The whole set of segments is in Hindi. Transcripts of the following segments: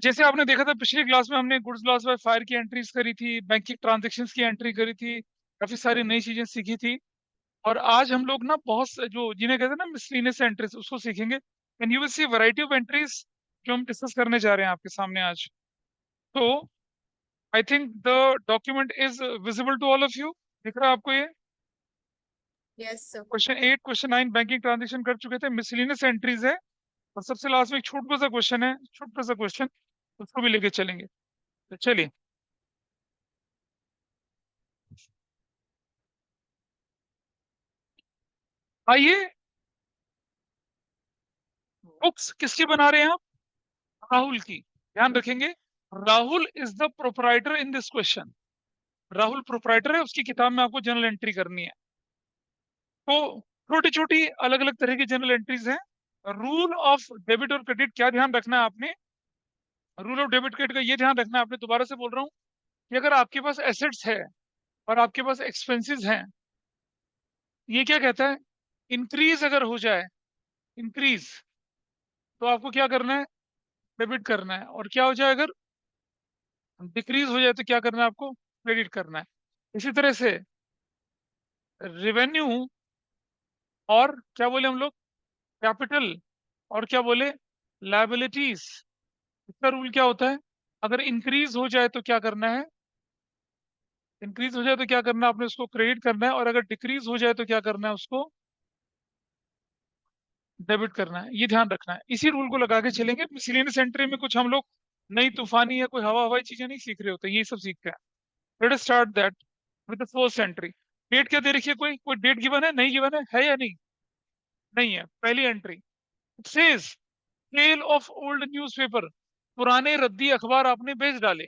जैसे आपने देखा था पिछली क्लास में हमने गुड्स लॉस बाय फायर की एंट्रीज करी थी, बैंकिंग ट्रांजेक्शन्स की एंट्री करी थी, काफी सारी नई चीजें सीखी थी। और आज हम लोग ना जो जिन्हें कहते हैं ना मिसलिनियस एंट्रीज, उसको सीखेंगे। And you will see variety of entries जो हम डिस्कस करने जा रहे हैं आपके सामने आज। तो I think the document is visible to all of you. दिख रहा है आपको ये? Yes sir. Question 8 question 9 banking transaction कर चुके थे, मिसलिनियस एंट्रीज है। और सबसे लास्ट में एक छोटा सा क्वेश्चन है, छोटा सा क्वेश्चन, उसको भी लेके चलेंगे। तो चलिए, आइए। बुक्स किसकी बना रहे हैं आप? राहुल की। ध्यान रखेंगे, Rahul is the proprietor in this question. Rahul proprietor है, उसकी किताब में आपको जर्नल एंट्री करनी है। तो छोटी छोटी अलग अलग तरह की जर्नल एंट्रीज हैं। रूल ऑफ डेबिट और क्रेडिट क्या ध्यान रखना है आपने? रूल ऑफ डेबिट क्रेडिट का ये ध्यान रखना है आपने, दोबारा से बोल रहा हूँ, कि अगर आपके पास एसेट्स है और आपके पास एक्सपेंसेस हैं, ये क्या कहता है, इंक्रीज अगर हो जाए, इंक्रीज, तो आपको क्या करना है? डेबिट करना है। और क्या हो जाए अगर डिक्रीज हो जाए, तो क्या करना है आपको? क्रेडिट करना है। इसी तरह से रेवेन्यू और क्या बोले हम लोग, कैपिटल और क्या बोले, लायबिलिटीज, इसका रूल क्या होता है? अगर इंक्रीज हो जाए तो क्या करना है? इंक्रीज हो जाए तो क्या करना है आपने? उसको क्रेडिट करना है। और अगर डिक्रीज हो जाए तो क्या करना है? उसको डेबिट करना है। ये ध्यान रखना है, इसी रूल को लगा के चलेंगे। मिसलेनियस एंट्री में कुछ हम लोग नई तूफानी या कोई हवा हवाई चीजें नहीं सीख रहे होते, ये सब सीखते हैं। Let us start that with the first entry. Date क्या दे रखी है? कोई कोई डेट गिवन है? नहीं गिवन है या नहीं? नहीं है। पहली entry, it says sale of old newspaper. पुराने रद्दी अखबार आपने बेच डाले।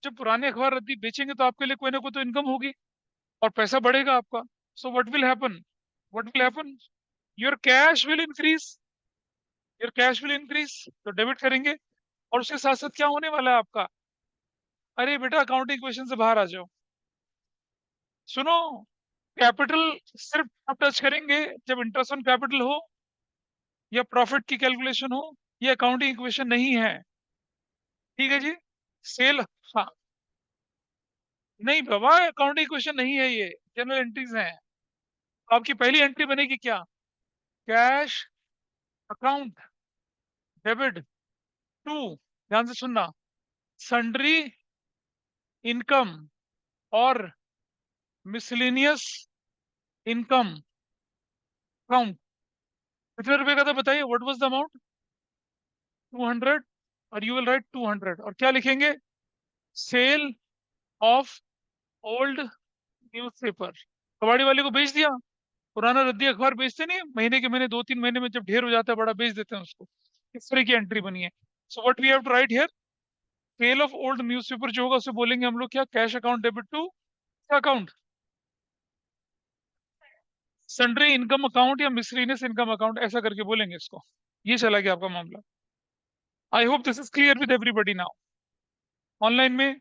जब पुराने अखबार रद्दी बेचेंगे तो आपके लिए कोई ना कोई तो इनकम होगी और पैसा बढ़ेगा आपका। So what will happen? What will happen? Your cash will increase. Your cash will increase, तो डेबिट करेंगे। और उसके साथ साथ क्या होने वाला है आपका? अरे बेटा, अकाउंटिंग क्वेश्चन से बाहर आ जाओ। सुनो, कैपिटल सिर्फ आप टच करेंगे जब इंटरेस्ट ऑन कैपिटल हो या प्रॉफिट की कैलकुलेशन हो। ये अकाउंटिंग इक्वेशन नहीं है, ठीक है जी। सेल, हाँ, नहीं बाबा, अकाउंटिंग इक्वेशन नहीं है ये, जनरल एंट्रीज हैं। आपकी पहली एंट्री बनेगी क्या? कैश अकाउंट डेबिट टू, ध्यान से सुनना, सन्ड्री इनकम और मिसलेनियस इनकम अकाउंट। कितने रुपए का था बताइए? What was the amount? 200। और यू विल राइट 200 और क्या लिखेंगे? Sale of old newspaper. कबाड़ी वाले को बेच दिया। पुराना रद्दी अखबार बेचते नहीं है, महीने के महीने, 2-3 महीने में जब ढेर हो जाता है बड़ा, बेच देते हैं उसको। इस तरह की एंट्री बनी है। So what we have to write here, sale of old newspaper जो होगा उसे बोलेंगे हम लोग क्या? Cash account debit to account, sundry income account या मिसलेनियस इनकम अकाउंट, ऐसा करके बोलेंगे इसको। ये चला गया आपका मामला। I hope this is clear with everybody now. Online में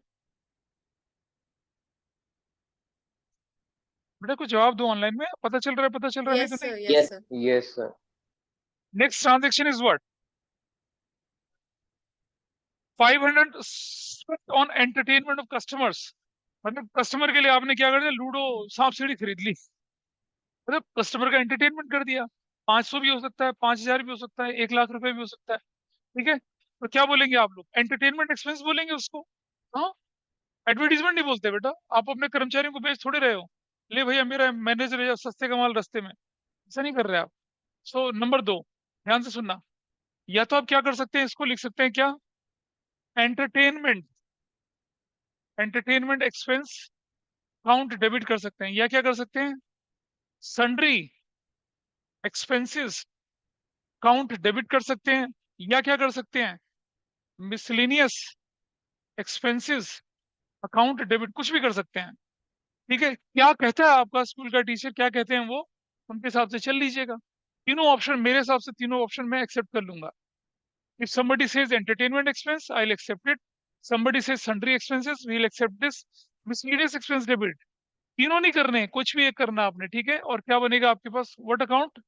बेटा कुछ जवाब दो, ऑनलाइन में पता चल रहा है, पता चल रहा है, नहीं यस तो नहीं। Sir, yes sir. Yes, sir. Next transaction is what? 500 on entertainment of customers. मतलब कस्टमर के लिए आपने क्या कर दिया? लूडो सांप सीढ़ी खरीद ली। मतलब कस्टमर का एंटरटेनमेंट कर दिया। 500 भी हो सकता है, 5,000 भी हो सकता है, 1 लाख रुपए भी हो सकता है। ठीक है, तो क्या बोलेंगे आप लोग? एंटरटेनमेंट एक्सपेंस बोलेंगे उसको। हाँ, एडवर्टीजमेंट नहीं बोलते बेटा। आप अपने कर्मचारियों को बेच थोड़े रहे हो, ले भैया मेरा मैनेजर है, सस्ते का माल रास्ते में, ऐसा नहीं कर रहे आप। सो नंबर 2, ध्यान से सुनना। या तो आप क्या कर सकते हैं, इसको लिख सकते हैं क्या? Entertainment, entertainment expense account debit कर सकते हैं, या क्या कर सकते हैं? सन्ड्री एक्सपेंसेस अकाउंट डेबिट कर सकते हैं, या क्या कर सकते हैं? मिसलेनियस एक्सपेंसेस अकाउंट डेबिट, कुछ भी कर सकते हैं। ठीक है, क्या कहता है आपका स्कूल का टीचर, क्या कहते हैं वो, उनके हिसाब से चल लीजिएगा। तीनों ऑप्शन मेरे हिसाब से, तीनों ऑप्शन मैं एक्सेप्ट कर लूंगा। If somebody says entertainment expense, I'll accept it. Somebody says sundry expenses, we'll accept this. Miscellaneous expense debit, तीनों नहीं करने हैं, कुछ भी एक करना आपने। ठीक है, और क्या बनेगा आपके पास? What account?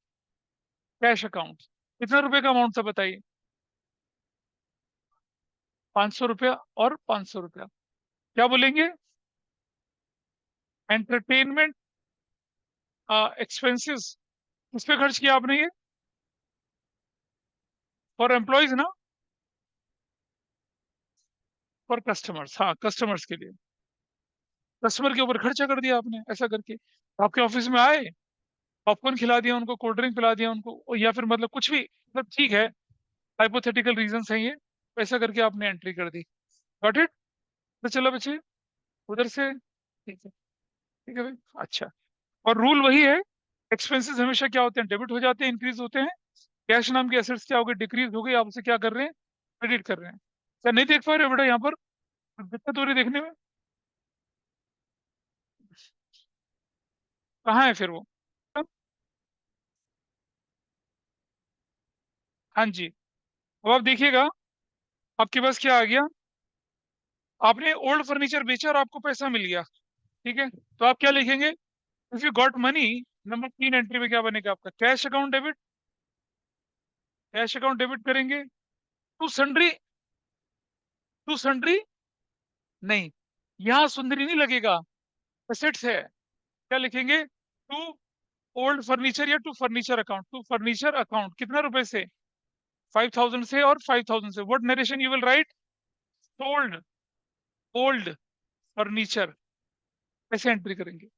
Cash account. कितना रुपए का अमाउंट था बताइए? ₹500 और ₹500। क्या बोलेंगे? एंटरटेनमेंट एक्सपेंसेस किस पे खर्च किया आपने ये? फॉर एम्प्लॉयज ना? फॉर कस्टमर्स, हाँ कस्टमर्स के लिए। कस्टमर के ऊपर खर्चा कर दिया आपने ऐसा करके। आपके ऑफिस में आए, पॉपकॉर्न खिला दिया उनको, कोल्ड ड्रिंक पिला दिया उनको, या फिर मतलब कुछ भी, मतलब ठीक है, हाइपोथेटिकल रीजंस हैं ये, ऐसा करके आपने एंट्री कर दी। Got it? तो चलो बच्चे, उधर से, ठीक है भाई, अच्छा। और रूल वही है, एक्सपेंसेस हमेशा क्या होते हैं? डेबिट हो जाते हैं, इंक्रीज होते हैं। कैश नाम की एसेट्स क्या हो गई? डिक्रीज हो गई। आप उसे क्या कर रहे हैं? क्रेडिट कर रहे हैं। क्या नहीं देख पा रहे हो बेटा यहाँ पर? दिक्कत हो रही है देखने में? कहाँ है फिर वो? हाँ जी। अब आप देखिएगा, आपके पास क्या आ गया? आपने ओल्ड फर्नीचर बेचा और आपको पैसा मिल गया, ठीक है, तो आप क्या लिखेंगे? If you got money, number 3 entry में क्या बनेगा आपका? Cash account debit. Cash account debit करेंगे। To sundry. टू सन्ड्री नहीं, यहाँ सुंदरी नहीं लगेगा, एसेट्स है। क्या लिखेंगे? टू ओल्ड फर्नीचर, या to furniture account. To furniture account कितना रुपए से? 5,000 से और 5,000 से। What narration you will write? Sold old furniture. कैसे एंट्री करेंगे?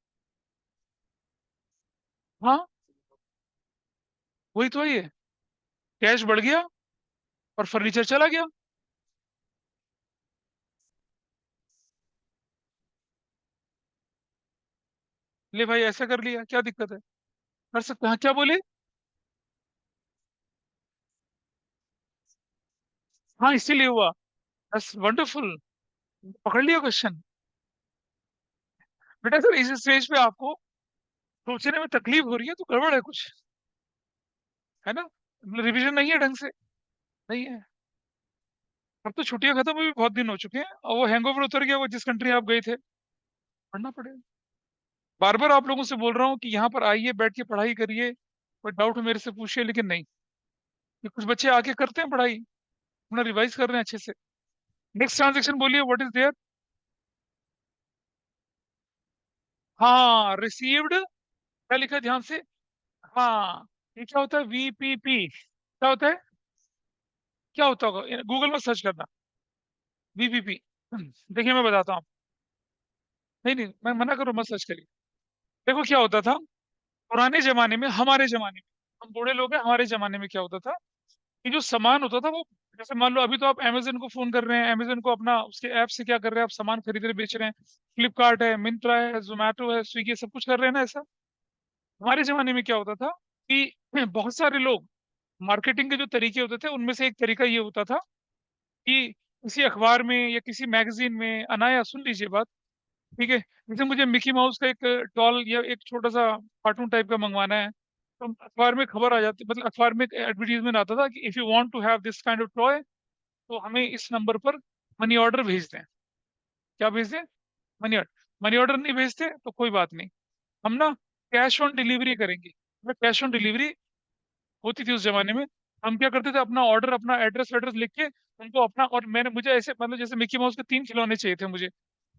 हाँ, वही तो है ये। कैश बढ़ गया और फर्नीचर चला गया। ले भाई, ऐसा कर लिया, क्या दिक्कत है? कर सकते हैं, हाँ, क्या बोले? हाँ, इसीलिए हुआ। बस वंडरफुल, पकड़ लिया क्वेश्चन। बेटा सर, इस स्टेज पे आपको सोचने में तकलीफ हो रही है तो गड़बड़ है कुछ, है ना? रिवीजन नहीं है ढंग से, नहीं है। अब तो छुट्टियां खत्म हुई, बहुत दिन हो चुके हैं, और वो हैंगओवर उतर गया, वो जिस कंट्री आप गए थे। पढ़ना पड़ेगा। बार बार आप लोगों से बोल रहा हूँ कि यहाँ पर आइए, बैठ के पढ़ाई करिए, कोई डाउट हो मेरे से पूछिए, लेकिन नहीं। ये कुछ बच्चे आके करते हैं पढ़ाई, अपना रिवाइज कर रहे हैं अच्छे से। नेक्स्ट ट्रांजेक्शन बोलिए, व्हाट इज देयर? हाँ, रिसीव्ड। क्या लिखा है ध्यान से? हाँ, ये क्या होता है? वीपीपी क्या होता है? क्या होता होगा? गूगल में सर्च करना, वीपीपी। देखिए मैं बताता हूँ आपको। नहीं नहीं, मैं मना करूँ, मत सर्च करिए। देखो क्या होता था पुराने जमाने में, हमारे जमाने में, हम बूढ़े लोग हैं, हमारे जमाने में क्या होता था कि जो सामान होता था वो, जैसे मान लो अभी तो आप अमेजन को फोन कर रहे हैं, अमेजन को अपना उसके ऐप से क्या कर रहे हैं, आप सामान खरीद रहे बेच रहे हैं। फ्लिपकार्ट है, मिंत्रा है, जोमेटो है, स्विगी, सब कुछ कर रहे हैं ना ऐसा। हमारे जमाने में क्या होता था कि बहुत सारे लोग, मार्केटिंग के जो तरीके होते थे उनमें से एक तरीका ये होता था कि किसी अखबार में या किसी मैगजीन में, अनाया सुन लीजिए बात, ठीक है, जैसे मुझे मिकी माउस का एक डॉल या एक छोटा सा कार्टून टाइप का मंगवाना है, तो अखबार में खबर आ जाती, मतलब अखबार में एडवर्टीजमेंट आता था कि if you want to have this kind of toy, तो हमें इस नंबर पर मनी ऑर्डर भेज दें। क्या भेज दें? Money order. मनी ऑर्डर नहीं भेजते तो कोई बात नहीं, हम ना कैश ऑन डिलीवरी करेंगे। कैश ऑन डिलीवरी होती थी उस जमाने में। हम क्या करते थे, अपना ऑर्डर, अपना एड्रेस वेड्रेस लिख के उनको अपना, और मैंने, मुझे ऐसे मतलब जैसे मिकी माउस के 3 खिलौने चाहिए थे मुझे,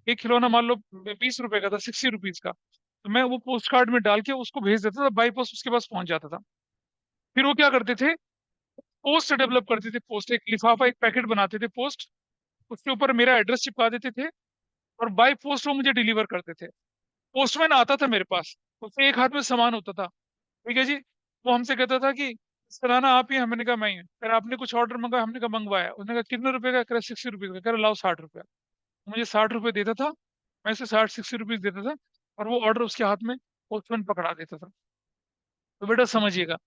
एक खिलौना मान लो 20 रुपए का था, 60 रुपीज का, तो मैं वो पोस्ट कार्ड में डाल के उसको भेज देता था, बाई पोस्ट उसके पास पहुंच जाता था। फिर वो क्या करते थे, पोस्ट डेवलप करते थे, पोस्ट एक लिफाफा, एक पैकेट बनाते थे पोस्ट, उसके ऊपर मेरा एड्रेस चिपका देते थे, और बाई पोस्ट वो मुझे डिलीवर करते थे। पोस्टमैन आता था मेरे पास, उससे एक हाथ में सामान होता था, ठीक है जी। वो हमसे कहता था कि सराहना आप ही हैं? हमने कहा मैं ही हूं। कह रहा आपने कुछ ऑर्डर मंगाया? हमने कहा मंगवाया। उसने कहा कितने रुपए का? कह रहा 60 रुपीज का। कह रहा लाओ 60 रुपया। मुझे 60 रुपए देता था, मैं उसे 60 रुपीज देता था, और वो ऑर्डर उसके हाथ में पोस्टमैन पकड़ा देता था। तो बेटा समझिएगा,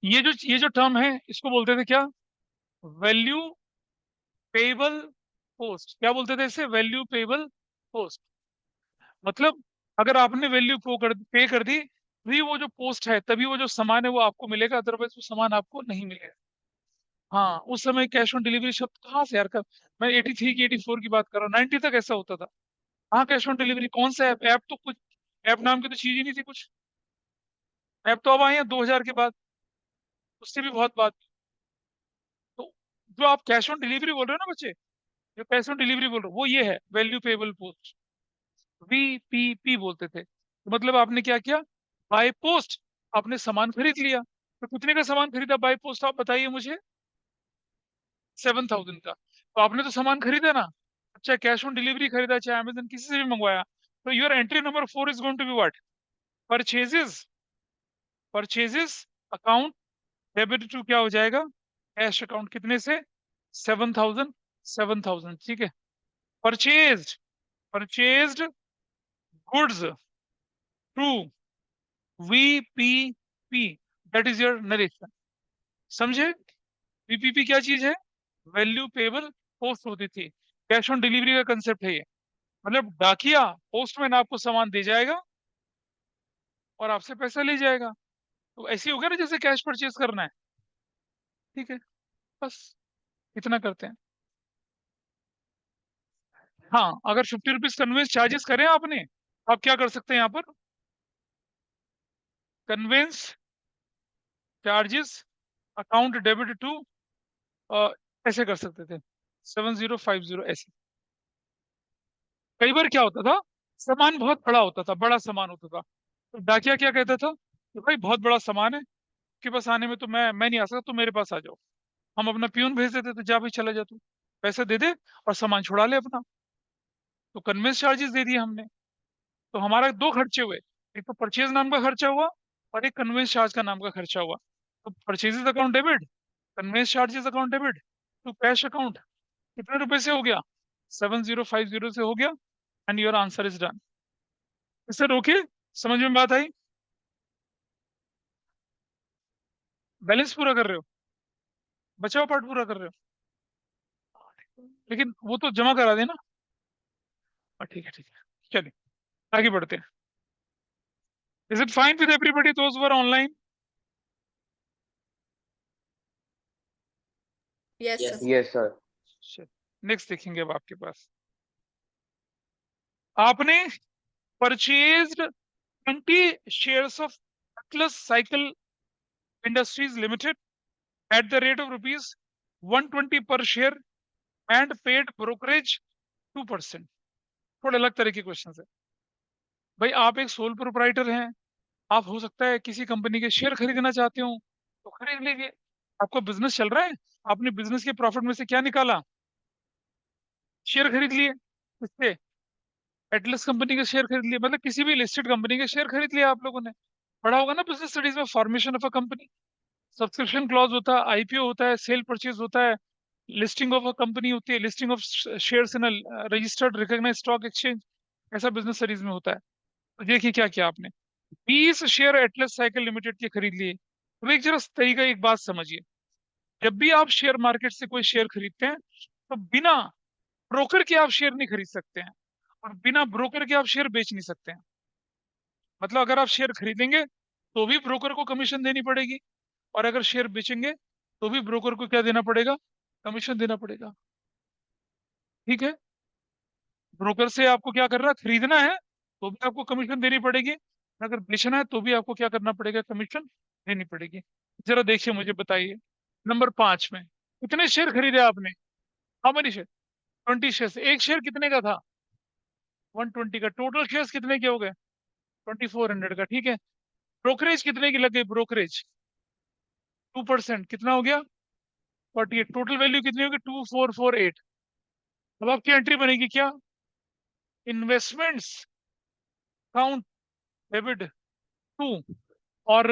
ये जो टर्म है इसको बोलते थे क्या? Value payable post. क्या बोलते थे इसे? Value payable post. मतलब अगर आपने वैल्यू पे कर दी, तभी वो जो पोस्ट है, तभी वो जो सामान है वो आपको मिलेगा, अदरवाइज वो सामान आपको नहीं मिलेगा। हाँ, उस समय कैश ऑन डिलीवरी शब्द कहाँ से यार का? मैं 83 की 84 की बात कर रहा हूँ, 90 तक ऐसा होता था। हाँ, कैश ऑन डिलीवरी कौन सा ऐप? ऐप तो कुछ, ऐप नाम की तो चीज ही नहीं थी कुछ। ऐप तो अब आए हैं 2000 के बाद, उससे भी बहुत बात। तो जो आप कैश ऑन डिलीवरी बोल रहे हो ना बच्चे, जो कैश ऑन डिलीवरी बोल रहा हूँ वो ये है, वैल्यू पेबल पोस्ट, VPP बोलते थे। तो मतलब आपने क्या किया, बाय पोस्ट आपने सामान खरीद लिया। तो कितने का सामान खरीदा बाय पोस्ट, आप बताइए मुझे। 7,000 का। तो आपने तो सामान खरीदा ना, चाहे कैश ऑन डिलीवरी खरीदा, चाहे अमेजन किसी से भी मंगवाया। तो your entry number 4 is going to be what, purchases. Purchases account debit to क्या हो जाएगा, कैश अकाउंट। कितने से, 7,000। 7,000 ठीक है। Purchased, purchased goods to VPP, that is your narration. समझे। VPP क्या चीज है, वैल्यू पेबल पोस्ट होती थी। कैश ऑन डिलीवरी का कंसेप्ट है ये। मतलब डाकिया, पोस्टमैन आपको सामान दे जाएगा और आपसे पैसा ले जाएगा। तो ऐसे ही होगा ना जैसे कैश परचेज करना है। ठीक है, बस इतना करते हैं। हाँ, अगर 50 रुपीज कन्वेंस चार्जेस करें आपने, आप क्या कर सकते हैं यहाँ पर, conveyance charges account debit to, ऐसे कर सकते थे, 7050 ऐसे। कई बार क्या होता था, सामान बहुत बड़ा होता था, बड़ा सामान होता था, तो डाकिया क्या कहता था कि भाई बहुत बड़ा सामान है, आपके पास आने में तो मैं नहीं आ सकता, तुम मेरे पास आ जाओ। हम अपना प्यून भेज देते थे, जा भाई चला जा तू, पैसे दे दे और सामान छुड़ा ले अपना। तो कन्वेंस चार्जेस दे दिए हमने। तो हमारा दो खर्चे हुए, एक तो परचेज नाम का खर्चा हुआ और एक कन्वेंस चार्ज का नाम का खर्चा हुआ। तो purchases account debit, conveyance charges account debit to cash account, कितने रुपए से हो गया, 7050 से हो गया। And your answer is done. इससे रोके, समझ में बात आई। बैलेंस पूरा कर रहे हो, बचा हुआ पार्ट पूरा कर रहे हो, लेकिन वो तो जमा करा देना। ठीक है ठीक है, चलिए आगे बढ़ते हैं। Is it fine with everybody those were online. Yes, Yes, sir. sir. Yes, sir. Next देखेंगे अब आपके पास, आपने purchased 20 shares of Atlas cycle industries limited eight the rate of rupees 120 पर शेयर एंड पेड ब्रोकरेज 2%। थोड़े अलग तरह के क्वेश्चन है। भाई आप एक सोल प्रोप्राइटर हैं, आप हो सकता है किसी कंपनी के शेयर खरीदना चाहते हो, तो खरीद लीजिए। आपका बिजनेस चल रहा है, आपने बिजनेस के प्रॉफिट में से क्या निकाला, शेयर खरीद लिए। किससे, एटलस कंपनी के शेयर खरीद लिए, मतलब किसी भी लिस्टेड कंपनी के शेयर खरीद लिया आप लोगों ने। पढ़ा होगा ना बिजनेस स्टडीज में, formation of a company, subscription clause होता है, IPO होता है, सेल परचेज होता है, लिस्टिंग ऑफ अ कंपनी होती है, listing of shares in registered recognised stock exchange, ऐसा बिजनेस स्टडीज में होता है। तो देखिए क्या किया आपने, 20 शेयर एटलस साइकिल लिमिटेड के खरीद लिए। तो एक जरा तरीका, एक बात समझिए, जब भी आप शेयर मार्केट से कोई शेयर खरीदते हैं, तो बिना ब्रोकर के आप शेयर नहीं खरीद सकते हैं, और बिना ब्रोकर के आप शेयर बेच नहीं सकते हैं। मतलब अगर आप शेयर खरीदेंगे तो भी ब्रोकर को कमीशन देनी पड़ेगी, और अगर शेयर बेचेंगे तो भी ब्रोकर को क्या देना पड़ेगा, कमीशन देना पड़ेगा। ठीक है, ब्रोकर से आपको क्या करना है, खरीदना है तो भी आपको कमीशन देनी पड़ेगी, अगर बेचना है तो भी आपको क्या करना पड़ेगा, कमीशन देनी पड़ेगी। जरा देखिए मुझे बताइए, नंबर 5 में कितने शेयर खरीदे आपने, हाउ मेनी शेयर, 20 शेयर। एक शेयर कितने का था, 120 का। टोटल शेयर कितने के हो गए, 2400 का। ठीक है, ब्रोकरेज कितने की लग गई, ब्रोकरेज 2%, कितना हो गया, 48। टोटल वैल्यू कितनी होगी, 2448। अब आपकी एंट्री बनेगी क्या, इन्वेस्टमेंट्स अकाउंट डेबिट 2। और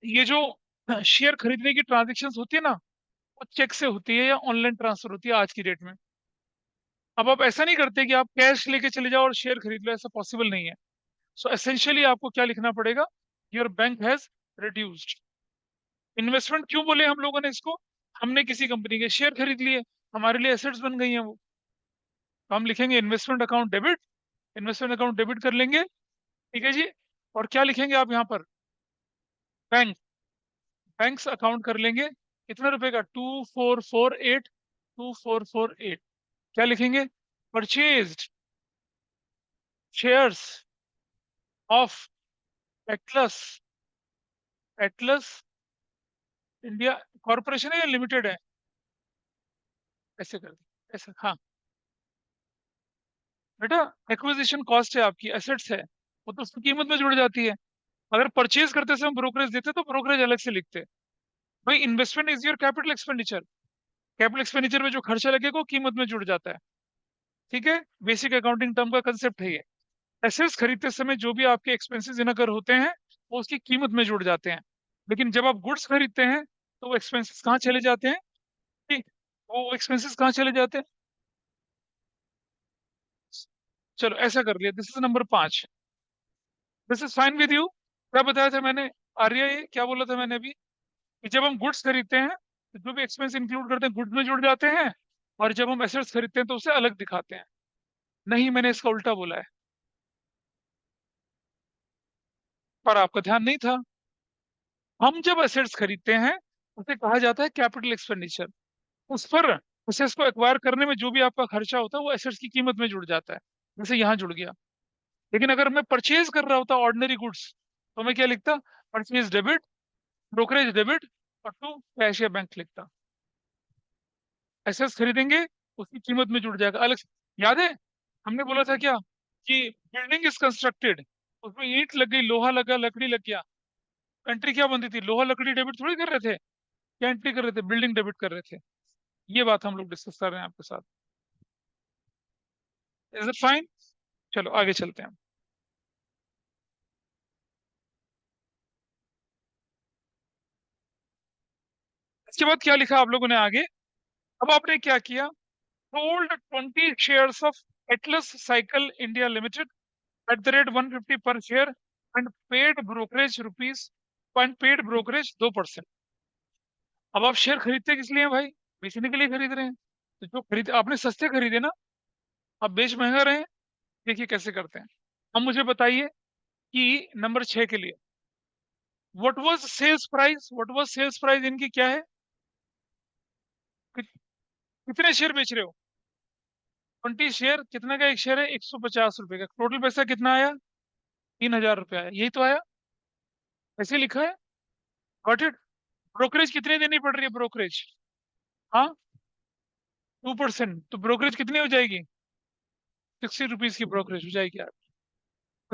ये जो शेयर खरीदने की ट्रांजेक्शन होती है ना, वो चेक से होती है या ऑनलाइन ट्रांसफर होती है आज की डेट में। अब आप ऐसा नहीं करते कि आप कैश लेके चले जाओ और शेयर खरीद लो, ऐसा पॉसिबल नहीं है। सो एसेंशियली आपको क्या लिखना पड़ेगा, your bank has reduced. Investment क्यों बोले हम लोगों ने इसको, हमने किसी कंपनी के शेयर खरीद लिए, हमारे लिए एसेट्स बन गई हैं वो। तो हम लिखेंगे investment account debit, investment account debit कर लेंगे। ठीक है जी, और क्या लिखेंगे आप यहाँ पर, बैंक, बैंक्स अकाउंट कर लेंगे। कितने रुपए का, 2448, 2448। क्या लिखेंगे, purchased shares of Atlas, Atlas India corporation है या लिमिटेड है, ऐसे कर दे, ऐसे हाँ, बेटा एक्विजिशन कॉस्ट है आपकी, एसेट्स है, वो तो उसकी कीमत में जुड़ जाती है। अगर परचेज करते समय ब्रोकरेज देते तो ब्रोकरेज अलग से लिखते। भाई investment is your capital expenditure, capital expenditure में जो खर्चा लगेगा वो कीमत में जुड़ जाता है। ठीक है, बेसिक अकाउंटिंग टर्म का कंसेप्ट है ये। एसेट्स खरीदते समय जो भी आपके एक्सपेंसेस इनकर होते हैं वो उसकी कीमत में जुड़ जाते हैं। लेकिन जब आप गुड्स खरीदते हैं तो वो एक्सपेंसेस कहाँ चले जाते हैं? ठीक, वो एक्सपेंसेस कहाँ चले जाते हैं? चलो ऐसा कर लिया, this is number 5। This is fine with you. क्या बताया था मैंने? आर्या, ये क्या बोला था मैंने अभी? कि जब हम गुड्स खरीदते हैं तो जो भी एक्सपेंस इंक्लूड करते हैं गुड्स में जुड़ जाते हैं, और जब हम एसेट्स खरीदते हैं तो उसे अलग दिखाते हैं। नहीं, मैंने इसका उल्टा बोला है, पर आपका ध्यान नहीं था। हम जब एसेट्स खरीदते हैं उसे कहा जाता है कैपिटल एक्सपेंडिचर। उस पर एसेट्स को एक्वायर करने में जो भी आपका खर्चा होता है वो एसेट्स की कीमत में जुड़ जाता है, जैसे यहाँ जुड़ गया। लेकिन अगर मैं परचेज कर रहा होता ऑर्डिनरी गुड्स तो मैं क्या लिखता? परचेज डेबिट, ब्रोकरेज डेबिट, और टू कैश या बैंक लिखता। एसेट्स खरीदेंगे उसकी कीमत में जुड़ जाएगा अलग से। याद है हमने बोला था क्या कि बिल्डिंग इज कंस्ट्रक्टेड, उसमें ईंट लग गई, लोहा लगा, लकड़ी लग गया, एंट्री क्या बनती थी? लोहा लकड़ी डेबिट थोड़ी कर रहे थे, क्या एंट्री कर रहे थे? बिल्डिंग डेबिट कर रहे थे। ये बात हम लोग डिस्कस कर रहे हैं आपके साथ। Is it fine? चलो आगे चलते हैं। इसके बाद क्या लिखा आप लोगों ने आगे? अब आपने क्या किया? Sold 20 shares of Atlas cycle India limited eight the rate 150 पर share and paid brokerage rupees, and paid brokerage 2%। अब आप शेयर खरीदते किस लिए हैं भाई? बेचने के लिए खरीद रहे हैं। तो जो खरीद आपने सस्ते खरीदे ना, आप बेच महंगा रहे हैं। देखिए कैसे करते हैं। अब मुझे बताइए कि नंबर 6 के लिए what was sales price, what was sales price इनकी क्या है? कि- कितने शेयर बेच रहे हो? 20 शेयर, कितने का एक शेयर है? 150 रुपए का। टोटल पैसा कितना आया? 3,000 रुपया आया, यही तो आया, ऐसे लिखा है। Got it? ब्रोकरेज कितनी देनी पड़ रही है? ब्रोकरेज, हाँ, 2%। तो ब्रोकरेज कितनी हो जाएगी? 60 रुपीज की ब्रोकरेज हो जाएगी यार।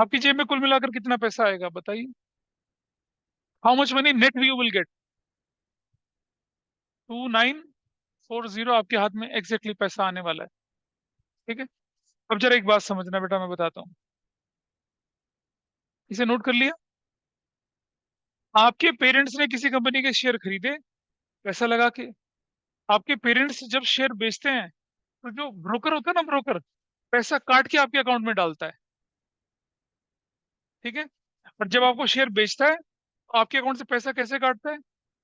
आपकी जेब में कुल मिलाकर कितना पैसा आएगा बताइए? How much money net you will get? 2940 आपके हाथ में एग्जैक्टली पैसा आने वाला है। ठीक है, अब जरा एक बात समझना बेटा, मैं बताता हूँ। इसे नोट कर लिया? आपके पेरेंट्स ने किसी कंपनी के शेयर खरीदे पैसा लगा के। आपके पेरेंट्स जब शेयर बेचते हैं तो जो ब्रोकर होता है ना, ब्रोकर पैसा काट के आपके अकाउंट में डालता है। ठीक है, और जब आपको शेयर बेचता है तो आपके अकाउंट से पैसा कैसे काटता है?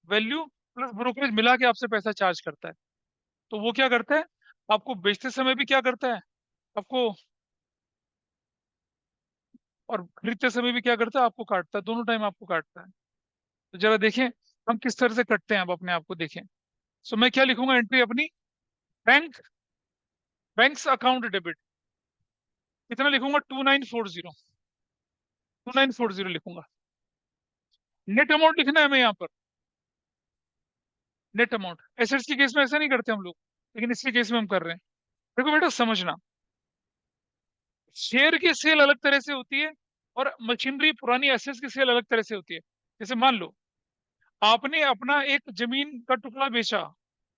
वैल्यू प्लस ब्रोकरेज मिला के आपसे पैसा चार्ज करता है। तो वो क्या करता है? आपको बेचते समय भी क्या करता है आपको, और खरीदते समय भी क्या करता है? आपको काटता है, दोनों टाइम आपको काटता है। तो जरा देखें हम किस तरह से कटते हैं, अब अपने आप को देखें। सो मैं क्या लिखूंगा एंट्री अपनी? बैंक, बैंक्स अकाउंट डेबिट, कितना लिखूंगा? 2940 लिखूंगा। नेट अमाउंट लिखना है हमें यहाँ पर, नेट अमाउंट। एसेट्स के केस में ऐसा नहीं करते हम लोग, लेकिन इसके केस में हम कर रहे हैं। देखो बेटा समझना, शेयर की सेल अलग तरह से होती है और मशीनरी पुरानी एसेट्स की सेल अलग तरह से होती है। जैसे मान लो आपने अपना एक जमीन का टुकड़ा बेचा,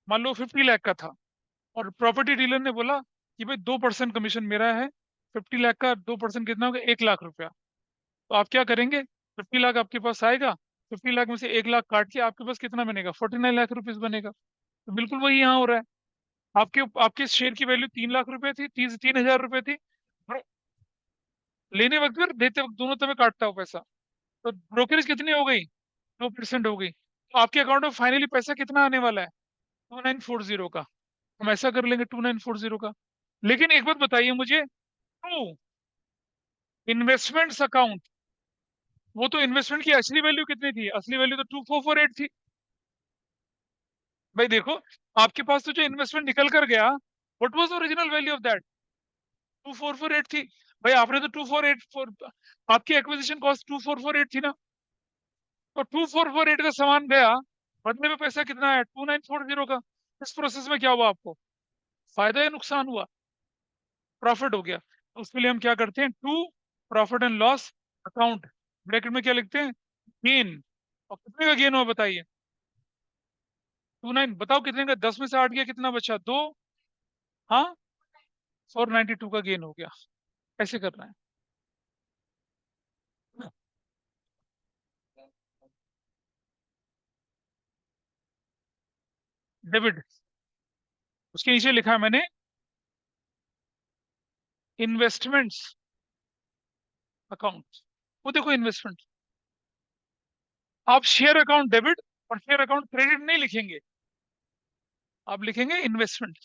मान लो 50 लाख का था, और प्रॉपर्टी डीलर ने बोला कि भाई 2% कमीशन मेरा है, 50 लाख का 2% कितना होगा? 1 लाख रुपया। तो आप क्या करेंगे? 50 लाख आपके पास आएगा, 50 लाख में से 1 लाख काट के आपके पास कितना बनेगा? 49 लाख रुपीज बनेगा। तो बिल्कुल वही यहाँ हो रहा है। आपके आपके शेयर की वैल्यू 3 लाख रुपए थी, 3,000 रुपए थी, और लेने वक्त और देते वक्त दोनों तरफ काटता हो पैसा। तो ब्रोकरेज कितनी हो गई? 2% हो गई। तो आपके अकाउंट में फाइनली पैसा कितना आने वाला है? 2940 का। हम ऐसा कर लेंगे 2940 का। लेकिन एक बात बताइए मुझे, टू इन्वेस्टमेंट्स अकाउंट, वो तो इन्वेस्टमेंट की असली वैल्यू कितनी थी? असली वैल्यू तो 2448 थी। भाई देखो, आपके पास तो जो इन्वेस्टमेंट निकल कर गया, what was original value of that? 2448 थी। भाई आपने तो 2484, आपकी एक्विजिशन कॉस्ट 2448 थी ना? तो 2448 का सामान गया, बदले में पैसा कितना है? 2940 का। इस प्रोसेस में क्या हुआ आपको? फायदा या नुकसान हुआ? प्रॉफिट हो गया। उसके लिए हम क्या करते हैं, to profit and loss account, bracket में क्या लिखते हैं, गेन। और कितने का गेन हुआ बताइए, 29। बताओ कितने का, 10 में से 8 गया, कितना बचा, 2। हाँ, 492 का गेन हो गया। ऐसे करना है। डेबिट, उसके नीचे लिखा है मैंने इन्वेस्टमेंट्स अकाउंट। वो देखो इन्वेस्टमेंट, आप शेयर अकाउंट डेबिट और शेयर अकाउंट क्रेडिट नहीं लिखेंगे, आप लिखेंगे इन्वेस्टमेंट।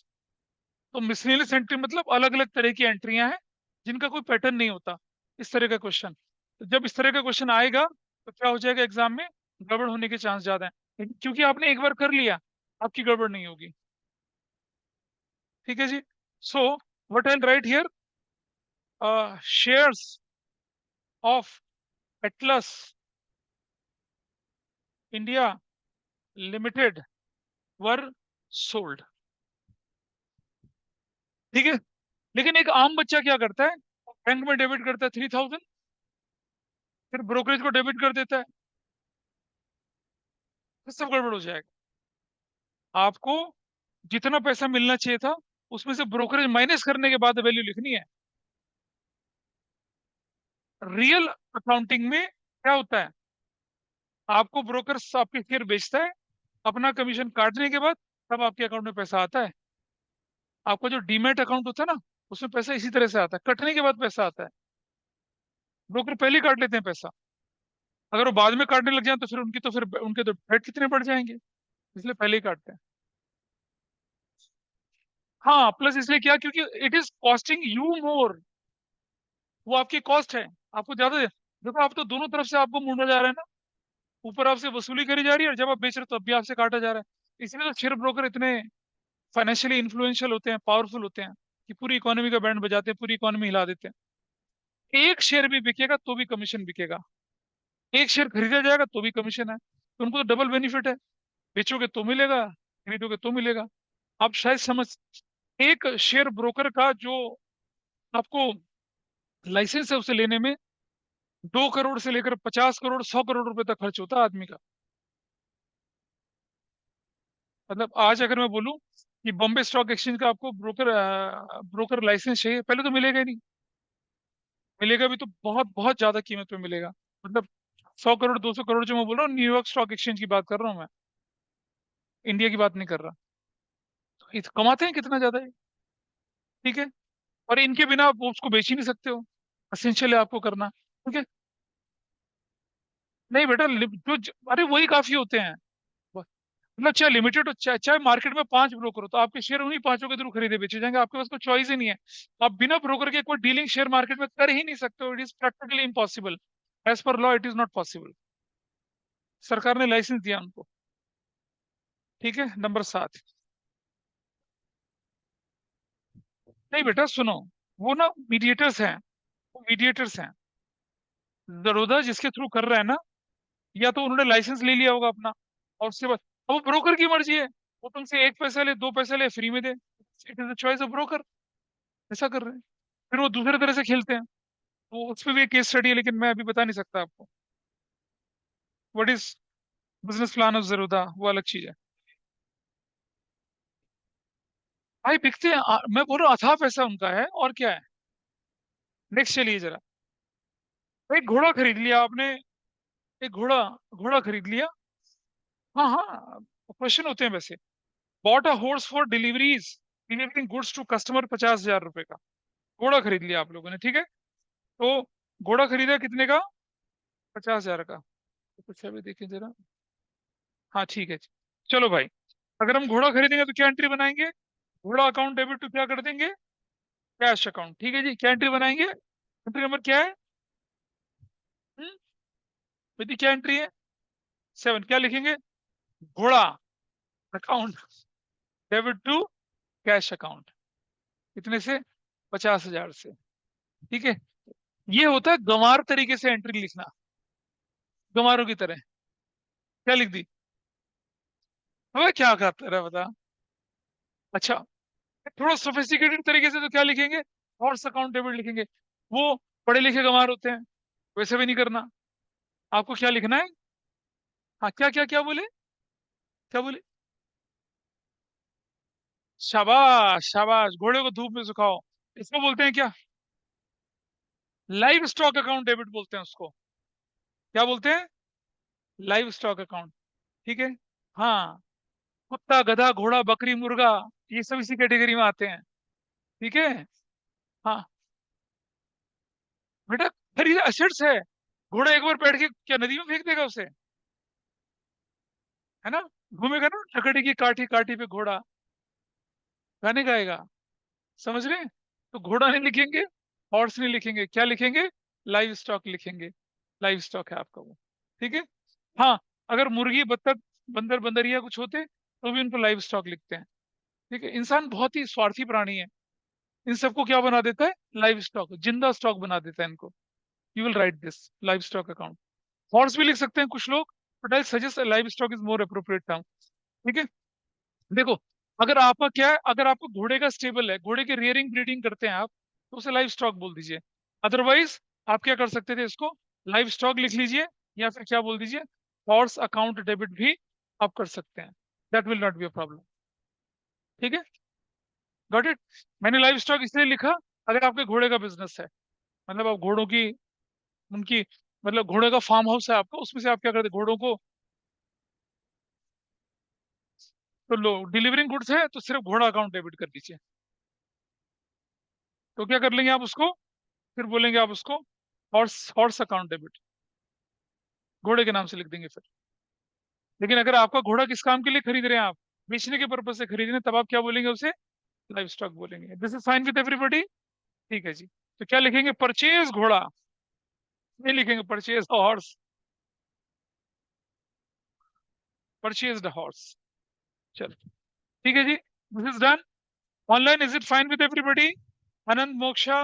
तो मिसलेनियस एंट्री मतलब अलग अलग तरह की एंट्रियां हैं जिनका कोई पैटर्न नहीं होता। इस तरह का क्वेश्चन, तो जब इस तरह का क्वेश्चन आएगा तो क्या हो जाएगा, एग्जाम में गड़बड़ होने के चांस ज्यादा है, लेकिन क्योंकि आपने एक बार कर लिया, आपकी गड़बड़ नहीं होगी। ठीक है जी। So what I write here, shares of Atlas India limited were sold. ठीक है, लेकिन एक आम बच्चा क्या करता है, बैंक में डेबिट करता है 3000, फिर ब्रोकरेज को डेबिट कर देता है, फिर सब गड़बड़ हो जाएगा। आपको जितना पैसा मिलना चाहिए था उसमें से ब्रोकरेज माइनस करने के बाद वैल्यू लिखनी है। रियल अकाउंटिंग में क्या होता है, आपको ब्रोकर आपके शेयर बेचता है, अपना कमीशन काटने के बाद तब आपके अकाउंट में पैसा आता है। आपका जो डीमैट अकाउंट होता है ना, उसमें पैसा इसी तरह से आता है, कटने के बाद पैसा आता है। ब्रोकर पहले ही काट लेते हैं पैसा, अगर वो बाद में काटने लग जाए तो फिर उनके तो रेट कितने बढ़ जाएंगे, इसलिए पहले ही काटते हैं। हाँ, प्लस इसलिए क्या, क्योंकि it is costing you more, वो आपकी कॉस्ट है, आपको ज्यादा देखो, आप तो दोनों तरफ से आपको मुड़ा जा रहा है ना, ऊपर आपसे वसूली करी जा रही है और जब आप बेच रहे हो तब भी आपसे काटा जा रहा है। इसलिए तो शेयर ब्रोकर इतने फाइनेंशियली इन्फ्लुएंशियल होते हैं, पावरफुल होते हैं, कि पूरी इकोनॉमी का बैंड बजाते हैं, पूरी इकोनॉमी हिला देते हैं। एक शेयर भी बिकेगा तो भी कमीशन बिकेगा, एक शेयर खरीदा जाएगा तो भी कमीशन है, तो उनको तो डबल बेनिफिट है, बेचोगे तो मिलेगा, खरीदोगे तो मिलेगा। आप शायद समझ, एक शेयर ब्रोकर का जो आपको लाइसेंस है उसे लेने में 2 करोड़ से लेकर 50 करोड़ 100 करोड़ रुपए तक खर्च होता है आदमी का। मतलब आज अगर मैं बोलूं कि बॉम्बे स्टॉक एक्सचेंज का आपको ब्रोकर लाइसेंस चाहिए, पहले तो मिलेगा ही नहीं, मिलेगा भी तो बहुत बहुत ज्यादा कीमत में मिलेगा। मतलब 100 करोड़ 200 करोड़ जो मैं बोल रहा हूँ, न्यूयॉर्क स्टॉक एक्सचेंज की बात कर रहा हूँ मैं, इंडिया की बात नहीं कर रहा। तो कमाते हैं कितना ज्यादा ये। ठीक है, और इनके बिना आप उसको बेच ही नहीं सकते हो, असेंशियल है आपको करना। ठीक है, नहीं बेटा, अरे वही काफी होते हैं। मतलब चाहे लिमिटेड हो, चाहे मार्केट में 5 ब्रोकर हो, तो आपके शेयर उन्हीं पांचों के थ्रू खरीदे बेचे जाएंगे, आपके पास कोई चॉइस ही नहीं है। आप बिना ब्रोकर के कोई डीलिंग शेयर मार्केट में कर ही नहीं सकते हो, it is practically impossible, as per law it is not possible. सरकार ने लाइसेंस दिया उनको। ठीक है, नंबर 7। नहीं बेटा सुनो, वो ना मीडिएटर्स हैं, वो मीडिएटर्स हैं। जरोधा जिसके थ्रू कर रहा है ना, या तो उन्होंने लाइसेंस ले लिया होगा अपना, और उसके बाद अब वो ब्रोकर की मर्जी है, वो तुमसे 1 पैसा ले 2 पैसा ले फ्री में दे, it is the choice of broker. ऐसा कर रहे हैं, फिर वो दूसरे तरह से खेलते हैं। वो उस पर भी एक केस स्टडी है, लेकिन मैं अभी बता नहीं सकता आपको। What is business plan of जरूदा, वो अलग चीज है। भाई बिकते हैं, मैं बोल रहा हूँ अथाह पैसा उनका है, और क्या है। नेक्स्ट चलिए जरा। एक घोड़ा खरीद लिया आपने, एक घोड़ा घोड़ा खरीद लिया। हाँ हाँ, क्वेश्चन होते हैं वैसे। Bought a horse for deliveries, delivering goods to customer, 50,000 रुपए का घोड़ा खरीद लिया आप लोगों ने। ठीक है, तो घोड़ा खरीदा कितने का, 50,000 का। तो कुछ अभी देखिए जरा। हाँ ठीक है, चलो भाई, अगर हम घोड़ा खरीदेंगे तो क्या एंट्री बनाएंगे, घोड़ा अकाउंट डेबिट टू क्या कर देंगे, कैश अकाउंट। ठीक है जी, क्या एंट्री बनाएंगे, एंट्री नंबर क्या है, हम्म विधि क्या एंट्री है, 7। क्या लिखेंगे, घोड़ा account debit to cash account, कितने से, 50,000 से। ठीक है, ये होता है गंवार तरीके से एंट्री लिखना, गंवारों की तरह। क्या लिख दी, हमें क्या खाता रहा बता। अच्छा, थोड़ा सोफिस्टिकेटेड तरीके से तो क्या लिखेंगे, हॉर्स अकाउंट डेबिट लिखेंगे। वो पढ़े लिखे गंवार होते हैं, वैसे भी नहीं करना। आपको क्या लिखना है? हाँ, क्या क्या क्या बोले? क्या बोले? शाबाश शाबाश, घोड़े को धूप में सुखाओ। इसको बोलते हैं क्या? लाइव स्टॉक अकाउंट डेबिट बोलते हैं उसको। क्या बोलते हैं? Live stock account. ठीक है। हाँ, कुत्ता गधा घोड़ा बकरी मुर्गा, ये सब इसी कैटेगरी में आते हैं। ठीक है। हाँ बेटा, खरीद असेट्स है। घोड़ा एक बार बैठ के क्या नदी में फेंक देगा उसे? है ना? घूमेगा ना, लकड़ी की काठी काठी पे घोड़ा गाने गाएगा। समझ रहे हैं? तो घोड़ा नहीं लिखेंगे, हॉर्स नहीं लिखेंगे, क्या लिखेंगे? लाइव स्टॉक लिखेंगे। लाइव स्टॉक है आपका वो। ठीक है। हाँ, अगर मुर्गी बत्तख बंदर बंदरिया कुछ होते तो भी उनको लाइव स्टॉक लिखते हैं। ठीक है। इंसान बहुत ही स्वार्थी प्राणी है, इन सबको क्या बना देता है? लाइव स्टॉक, जिंदा स्टॉक बना देता है इनको। You will right this live stock account. Horse भी लिख सकते हैं कुछ लोग, but I suggest live stock is more appropriate term. ठीक है। देखो, अगर आपका क्या है, अगर आपको घोड़े का स्टेबल है, घोड़े की रियरिंग ब्रीडिंग करते हैं आप, तो उसे लाइव स्टॉक बोल दीजिए। अदरवाइज आप क्या कर सकते थे, इसको लाइव स्टॉक लिख लीजिए, या फिर क्या बोल दीजिए, हॉर्स अकाउंट डेबिट भी आप कर सकते हैं। That will not be a problem. ठीक है। Got it. मैंने लाइव स्टॉक इसलिए लिखा, अगर आपके घोड़े का बिजनेस है, मतलब आप घोड़ों की, उनकी, मतलब घोड़े का फार्म हाउस है आपका, उसमें से आप क्या करते घोड़ों को, तो लो डिलीवरिंग गुड्स है तो सिर्फ घोड़ा अकाउंट डेबिट कर दीजिए। तो क्या कर लेंगे आप उसको, फिर बोलेंगे आप उसको हॉर्स हॉर्स अकाउंट डेबिट, घोड़े के नाम से लिख देंगे फिर। लेकिन अगर आपका घोड़ा किस काम के लिए खरीद रहे हैं आप, बेचने के पर्पज से खरीद रहे हैं, तब आप क्या बोलेंगे उसे? लाइव स्टॉक बोलेंगे। This is fine with everybody. ठीक है जी। तो क्या लिखेंगे? परचेज घोड़ा, नहीं लिखेंगे परचेज हॉर्स, परचेज हॉर्स। चलो, ठीक है जी, this is done. Online is it fine with everybody? Anand, Moksha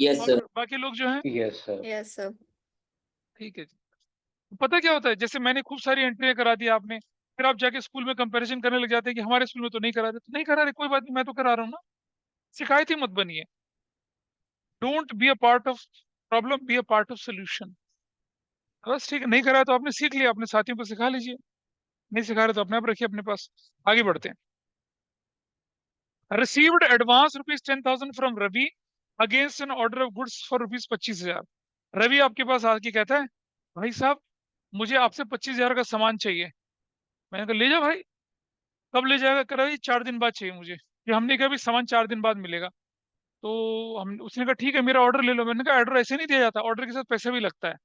Yes, sir. और बाकी लोग जो हैं? Yes, sir. Yes, sir. ठीक है जी। पता क्या होता है, जैसे मैंने खूब सारी एंट्रियां करा दी आपने, फिर आप जाके स्कूल में कंपैरिजन करने लग जाते हैं कि हमारे स्कूल में तो नहीं करा रहे, तो नहीं करा रहे कोई बात नहीं, मैं तो करा रहा हूँ ना। शिकायत ही मत बनिए। Don't be a part of problem, be a part of solution. बस ठीक है, नहीं करा तो आपने सीख लिया, अपने साथियों को सिखा लीजिए। नहीं सिखा रहे तो अपने आप रखिए अपने पास। आगे बढ़ते हैं। Received advance ₹10,000 from Ravi against an order of goods for ₹25,000। Ravi आपके पास आके कहता है, भाई साहब मुझे आपसे 25,000 का सामान चाहिए। मैंने कहा ले जा भाई। कब ले जाएगा? कह रहा है 4 दिन बाद चाहिए मुझे। कि हमने कहा भी सामान 4 दिन बाद मिलेगा। तो हम, उसने कहा ठीक है मेरा ऑर्डर ले लो। मैंने कहा ऑर्डर ऐसे नहीं दिया जाता, ऑर्डर के साथ पैसा भी लगता है।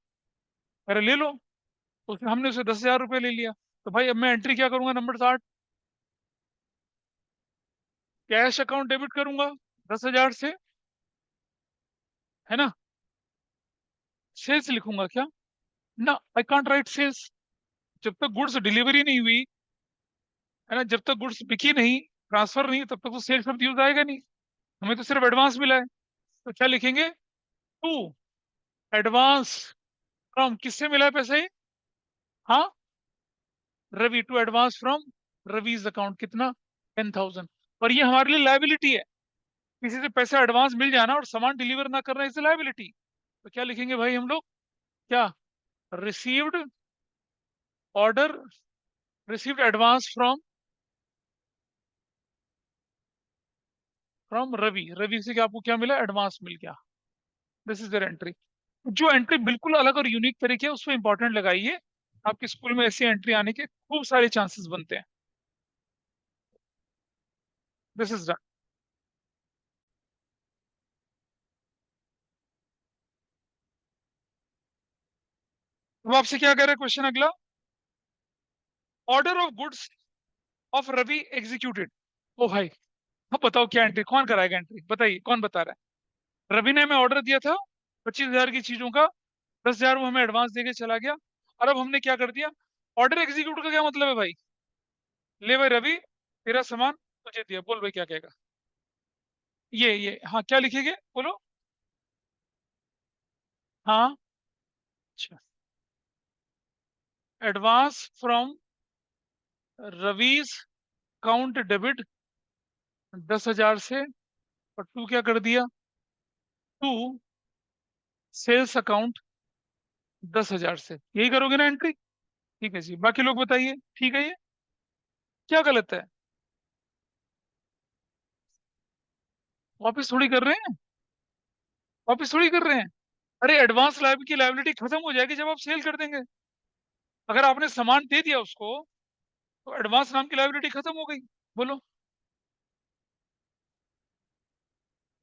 अरे ले लो। उसने, हमने उसे 10,000 रुपये ले लिया। तो भाई अब मैं एंट्री क्या करूंगा? नंबर 60, कैश अकाउंट डेबिट करूंगा 10,000 से, है ना? सेल्स लिखूंगा क्या? ना, आई कांट राइट सेल्स। जब तक गुड्स डिलीवरी नहीं हुई, है ना, जब तक गुड्स बिकी नहीं, ट्रांसफर नहीं, तब तक तो सेल्स शब्द यूज आएगा नहीं। हमें तो सिर्फ एडवांस मिला है। तो क्या लिखेंगे? टू एडवांस फ्रॉम, किससे मिला है पैसा ये? हाँ, Ravi, to advance from Ravi's account, कितना? 10,000। और ये हमारे लिए लाइबिलिटी है। किसी से पैसा एडवांस मिल जाना और सामान डिलीवर ना करना, इज लाइबिलिटी। तो क्या लिखेंगे भाई हम लोग? क्या? Received order, received advance from, from Ravi, Ravi से क्या आपको क्या मिला? एडवांस मिल गया। This is their entry. जो एंट्री बिल्कुल अलग और यूनिक तरीके है, उस पर इंपॉर्टेंट लगाइए। आपके स्कूल में ऐसी एंट्री आने के खूब सारे चांसेस बनते हैं। This is done. वो आपसे क्या कह रहे हैं क्वेश्चन अगला? Order of goods of Ravi executed. ओ भाई, अब बताओ क्या एंट्री, कौन कराएगा एंट्री? बताइए कौन बता रहा है? रवि ने हमें ऑर्डर दिया था 25,000 की चीजों का, 10,000 वो हमें एडवांस देके चला गया। और अब हमने क्या कर दिया? ऑर्डर एग्जीक्यूट का क्या मतलब है भाई? ले भाई रवि, तेरा सामान तुझे दिया, बोल भाई क्या कहेगा? ये हाँ, क्या लिखेंगे बोलो? हाँ, अच्छा, advance from Ravi's count debit 10,000 से, और तू क्या कर दिया? टू सेल्स अकाउंट 10,000 से, यही करोगे ना एंट्री? ठीक है जी, बाकी लोग बताइए, ठीक है ये क्या गलत है? वापस थोड़ी कर रहे हैं, वापस थोड़ी कर रहे हैं। अरे एडवांस लाइफ की लाइबिलिटी खत्म हो जाएगी जब आप सेल कर देंगे। अगर आपने सामान दे दिया उसको तो एडवांस नाम की लाइबिलिटी खत्म हो गई। बोलो।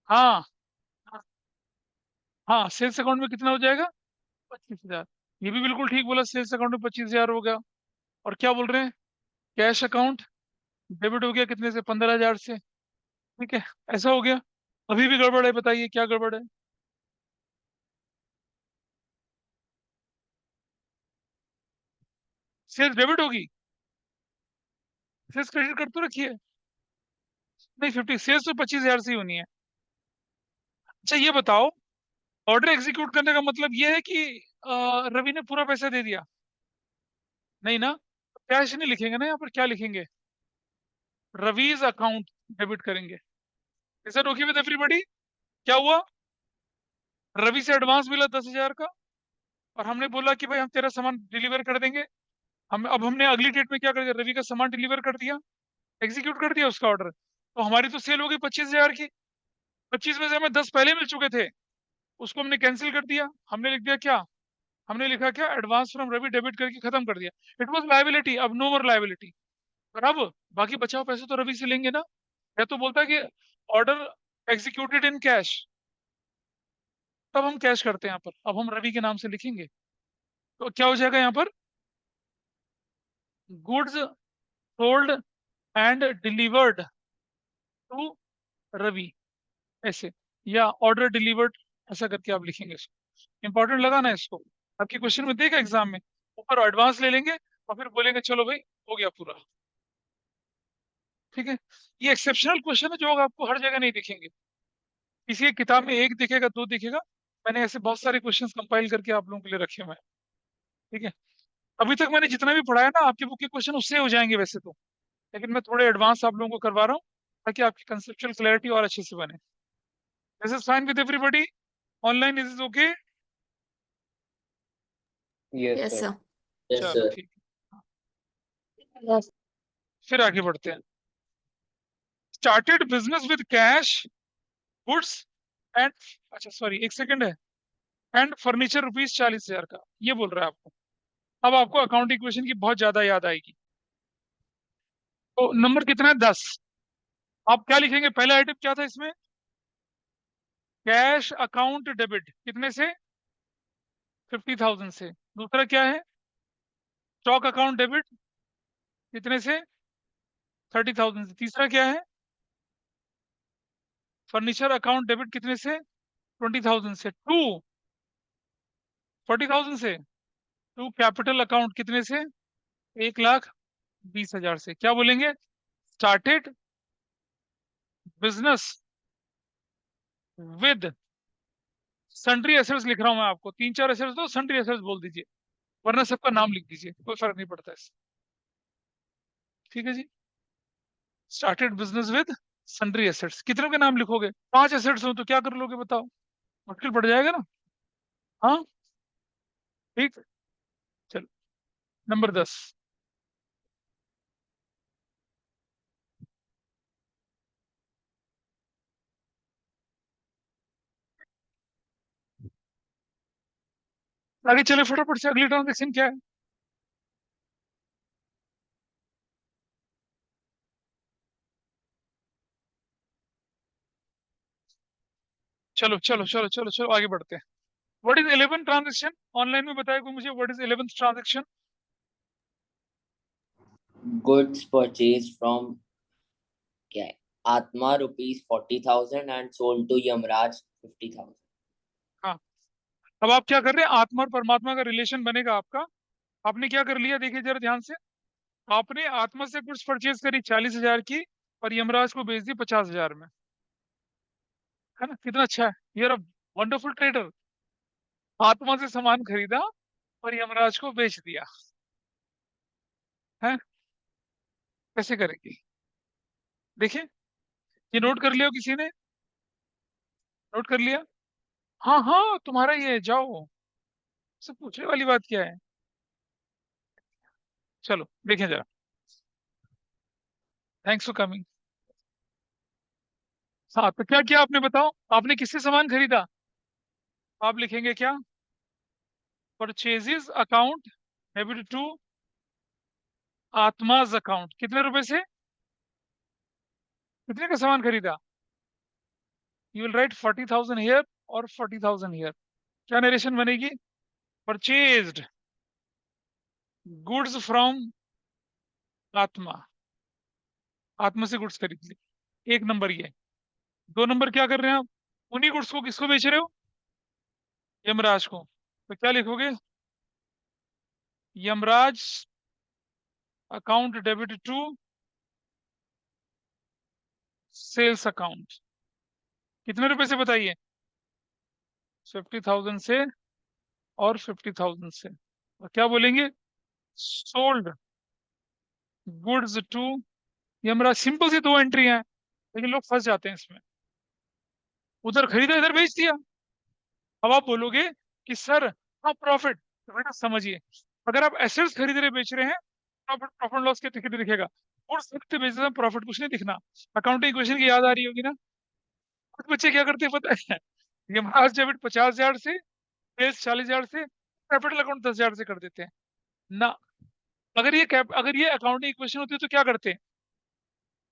हाँ हाँ, सेल्स अकाउंट में कितना हो जाएगा? 25,000। ये भी बिल्कुल ठीक बोला, सेल्स अकाउंट में 25,000 हो गया। और क्या बोल रहे हैं? कैश अकाउंट डेबिट हो गया कितने से? 15,000 से। ठीक है, ऐसा हो गया। अभी भी गड़बड़ है, बताइए क्या गड़बड़ है? सेल्स डेबिट होगी, सेल्स क्रेडिट कर तो रखिए। नहीं, 50 सेल्स तो 25,000 से ही होनी है। अच्छा ये बताओ, ऑर्डर एग्जीक्यूट करने का मतलब ये है कि रवि ने पूरा पैसा दे दिया? नहीं ना, कैश नहीं लिखेंगे ना यहाँ पर, क्या लिखेंगे? रवीज अकाउंट डेबिट करेंगे। Is it okay with everybody? क्या हुआ? रवि से एडवांस मिला 10,000 का, और हमने बोला कि भाई हम तेरा सामान डिलीवर कर देंगे। हम अब हमने अगली डेट में क्या कर दिया? रवि का सामान डिलीवर कर दिया, एग्जीक्यूट कर दिया उसका ऑर्डर, तो हमारी तो सेल होगी 25,000 की। 25 में से हमें 10 पहले मिल चुके थे, उसको हमने कैंसिल कर दिया। हमने लिख दिया क्या? हमने लिखा क्या? एडवांस फ्रॉम रवि डेबिट करके खत्म कर दिया। इट वॉज लाइबिलिटी, अब नो मोर लाइबिलिटी। और अब बाकी बचा हुआ पैसे तो रवि से लेंगे ना। या तो बोलता है कि ऑर्डर एग्जीक्यूटेड इन कैश, तब हम कैश करते हैं यहाँ पर। अब हम रवि के नाम से लिखेंगे तो क्या हो जाएगा यहाँ पर? Goods sold and delivered to Ravi, ऐसे। या ऑर्डर डिलीवर्ड, ऐसा करके आप लिखेंगे इसको। इंपॉर्टेंट लगा ना इसको? आपके क्वेश्चन में देगा एग्जाम में, ऊपर एडवांस ले लेंगे और फिर बोलेंगे चलो भाई हो गया पूरा। ठीक है, ये एक्सेप्शनल क्वेश्चन है जो आपको हर जगह नहीं दिखेंगे। किसी एक किताब में एक दिखेगा, दो दिखेगा। मैंने ऐसे बहुत सारे क्वेश्चंस कंपाइल करके आप लोगों के लिए रखे हुए हैं। ठीक है, अभी तक मैंने जितना भी पढ़ाया ना, आपके बुक के क्वेश्चन उससे हो जाएंगे वैसे तो, लेकिन मैं थोड़े एडवांस आप लोगों को करवा रहा हूँ ताकि आपकी कंसेप्चुअल क्लैरिटी और अच्छे से बने। This is fine with everybody? Online is okay? Yes, Yes, sir. sir. Yes, चलो sir. ठीक है, फिर आगे बढ़ते हैं। Started business with cash, goods and, अच्छा सॉरी एक सेकंड है, एंड फर्नीचर रुपीज 40,000 का, ये बोल रहा है आपको। अब आपको अकाउंट इक्वेशन की बहुत ज्यादा याद आएगी। तो नंबर कितना है? 10। आप क्या लिखेंगे? पहला आइटम क्या था इसमें? कैश अकाउंट डेबिट, कितने से? 50,000 से। दूसरा क्या है? स्टॉक अकाउंट डेबिट, कितने से? 30,000 से। तीसरा क्या है? फर्नीचर अकाउंट डेबिट, कितने से? 20,000 से। टू 40,000 से। टू कैपिटल अकाउंट, कितने से? 1,20,000 से। क्या बोलेंगे? Started business with sundry assets, लिख रहा हूं मैं आपको, तीन चार एसेट्स दो, सन्ड्री एसेट्स बोल दीजिए, वरना सबका नाम लिख दीजिए, कोई फर्क नहीं पड़ता इससे। ठीक है जी, started business with sundry assets. कितनों के नाम लिखोगे? 5 एसेट्स हो तो क्या कर लोगे बताओ? मुश्किल पड़ जाएगा ना। हाँ ठीक, चलो नंबर 10। आगे चले फटाफट से, अगली ट्रांजेक्शन क्या है? चलो चलो चलो चलो चलो आगे बढ़ते हैं। What is 11 transaction? ऑनलाइन में बताया कोई मुझे, what is 11th transaction? Goods purchased from क्या है? Atma ₹40,000 and sold to Yamraj 50,000. हाँ, अब आप क्या कर रहे हैं? आत्मा और परमात्मा का रिलेशन बनेगा आपका। आपने क्या कर लिया, देखिए जरा ध्यान से। आपने आत्मा से कुछ परचेज करी 40,000 की, और यमराज को बेच दी 50,000 में। है ना, कितना अच्छा है, ये वंडरफुल ट्रेडर। आत्मा से सामान खरीदा और यमराज को बेच दिया। है, कैसे करेंगे? देखिए, ये नोट कर लिया किसी ने? नोट कर लिया? हाँ हाँ, तुम्हारा ही है, जाओ, सब पूछने वाली बात क्या है। चलो देखें जरा। Thanks for coming. हाँ, तो क्या किया आपने, बताओ, आपने किससे सामान खरीदा? आप लिखेंगे क्या? Purchases account debit to Atma's account. कितने रुपए से, कितने का सामान खरीदा? यू विल राइट 40,000 हियर और 40,000 हियर। क्या नरेशन बनेगी? परचेज्ड गुड्स फ्रॉम आत्मा, आत्मा से गुड्स खरीद ली। एक नंबर ये। दो नंबर क्या कर रहे हैं आप? उन्हीं गुड्स को किसको बेच रहे हो? यमराज को। तो क्या लिखोगे? Yamraj account debit to sales account. कितने रुपए से बताइए? 50,000 से और 50,000 से। और क्या बोलेंगे? Sold goods to Yamraj. Simple सी दो एंट्री हैं, लेकिन लोग फंस जाते हैं इसमें। उधर खरीदा, इधर बेच दिया। अब आप बोलोगे कि सर, हाँ प्रॉफिट। तो बेटा समझिए, अगर आप एसेट्स खरीद रहे बेच रहे हैं, प्रॉफिट प्रॉफिट लॉस के टिकट दिखेगा। और खरीदते बेचते समय प्रॉफिट कुछ नहीं दिखना। अकाउंटिंग इक्वेशन की याद आ रही होगी ना? कुछ बच्चे क्या करते हैं पता है? यमराज डेबिट 50,000 से, सेल्स 40,000 से, कैपिटल अकाउंट 10,000 से कर देते हैं ना। अगर ये अकाउंटिंग इक्वेशन होती है तो क्या करते?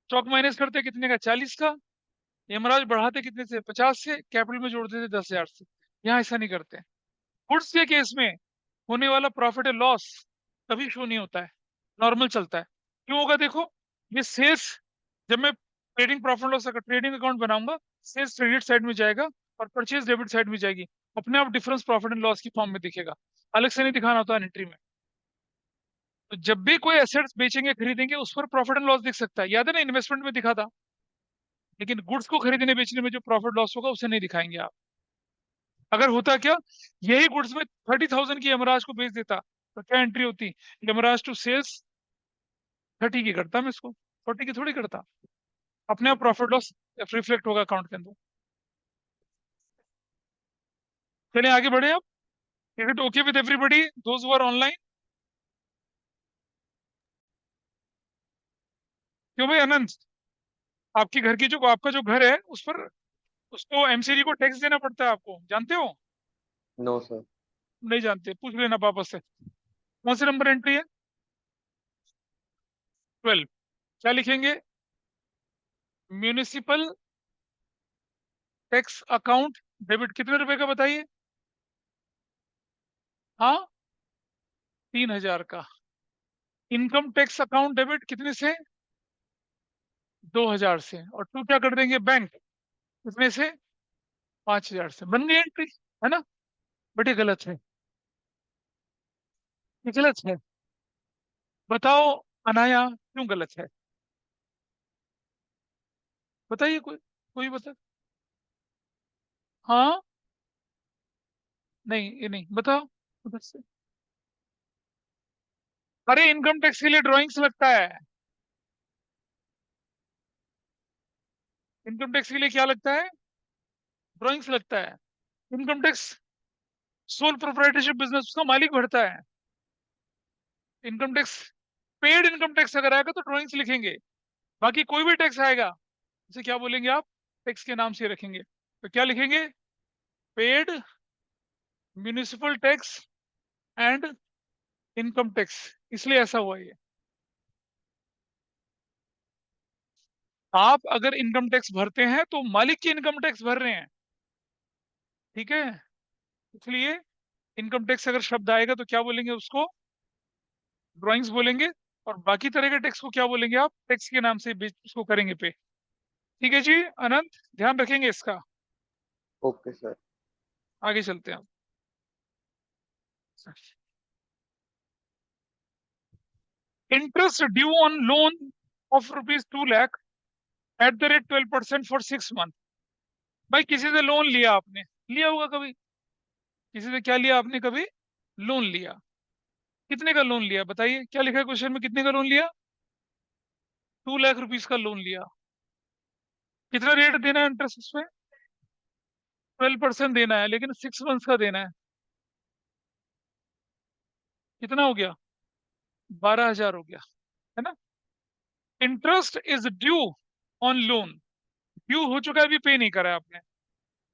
स्टॉक माइनस करते कितने का? 40 का। यमराज बढ़ाते कितने से? 50 से। कैपिटल में जोड़ देते 10,000 से। यहाँ ऐसा नहीं करते। गुड्स के केस में होने वाला प्रॉफिट एंड लॉस कभी शो नहीं होता है, नॉर्मल चलता है। क्यों होगा देखो, ये सेल्स, जब मैं ट्रेडिंग प्रॉफिट लॉस का ट्रेडिंग अकाउंट बनाऊंगा, सेल्स क्रेडिट साइड में जाएगा और परचेज डेबिट साइड में जाएगी। अपने आप डिफरेंस प्रॉफिट एंड लॉस की फॉर्म में दिखेगा, अलग से नहीं दिखाना होता एंट्री में। तो जब भी कोई एसेट्स बेचेंगे खरीदेंगे, उस पर प्रॉफिट एंड लॉस दिख सकता है, याद है ना, इन्वेस्टमेंट में दिखा था। लेकिन गुड्स को खरीदने बेचने में जो प्रॉफिट लॉस होगा उसे नहीं दिखाएंगे आप। अगर होता क्या, यही गुड्स में 30,000 की यमराज को बेच देता, तो क्या एंट्री होती? यमराज टू सेल्स 30 की करता, मैं इसको 40 की थोड़ी करता। अपने आप प्रॉफिट लॉस रिफ्लेक्ट होगा अकाउंट के अंदर। चलिए आगे बढ़े आप। Is it okay with everybody those who are online? क्यों भाई अनंत, आपकी घर की जो आपका जो घर है उस पर, उसको एमसीडी को टैक्स देना पड़ता है, आपको जानते हो? No sir. नहीं जानते, पूछ लेना पापा से। कौन से नंबर एंट्री है? 12। क्या लिखेंगे? Municipal tax account debit. कितने रुपए का बताइए? हाँ, 3,000 का। इनकम टैक्स अकाउंट डेबिट कितने से? 2,000 से। और टू क्या कर देंगे? बैंक। कितने से? 5,000 से। बन गई एंट्री, है ना? बट ये गलत है, ये गलत है। बताओ अनाया, क्यों गलत है? बताइए, कोई कोई बता। हाँ, नहीं ये नहीं, बताओ उधर से। अरे इनकम टैक्स के लिए ड्राइंग्स लगता है। इनकम टैक्स के लिए क्या लगता है? ड्राइंग्स लगता है। Income tax sole proprietorship business, उसका मालिक भरता है। Income tax, paid income tax अगर आएगा तो ड्राइंग्स लिखेंगे। बाकी कोई भी टैक्स आएगा, उसे क्या बोलेंगे आप? टैक्स के नाम से रखेंगे। तो क्या लिखेंगे? Paid municipal tax and income tax. इसलिए ऐसा हुआ ये। आप अगर इनकम टैक्स भरते हैं तो मालिक की इनकम टैक्स भर रहे हैं, ठीक है? इसलिए इनकम टैक्स अगर शब्द आएगा तो क्या बोलेंगे उसको? ड्राइंग्स बोलेंगे। और बाकी तरह के टैक्स को क्या बोलेंगे आप? टैक्स के नाम से उसको करेंगे पे। ठीक है जी अनंत, ध्यान रखेंगे इसका। Okay sir. आगे चलते हैं। Interest due on loan of ₹2 lakh eight the rate 12% for 6 month. भाई किसी से लोन लिया आपने, लिया होगा कभी, किसी से क्या लिया आपने कभी? लोन लिया। कितने का लोन लिया बताइए, क्या लिखा है क्वेश्चन में? कितने का लोन लिया? 2 लाख रुपीज का लोन लिया। कितना रेट देना है इंटरेस्ट उसमें? 12% देना है, लेकिन 6 मंथ्स का देना है। कितना हो गया? 12,000 हो गया, है ना। Interest is due on loan. Due हो चुका है, अभी पे नहीं करा है आपने।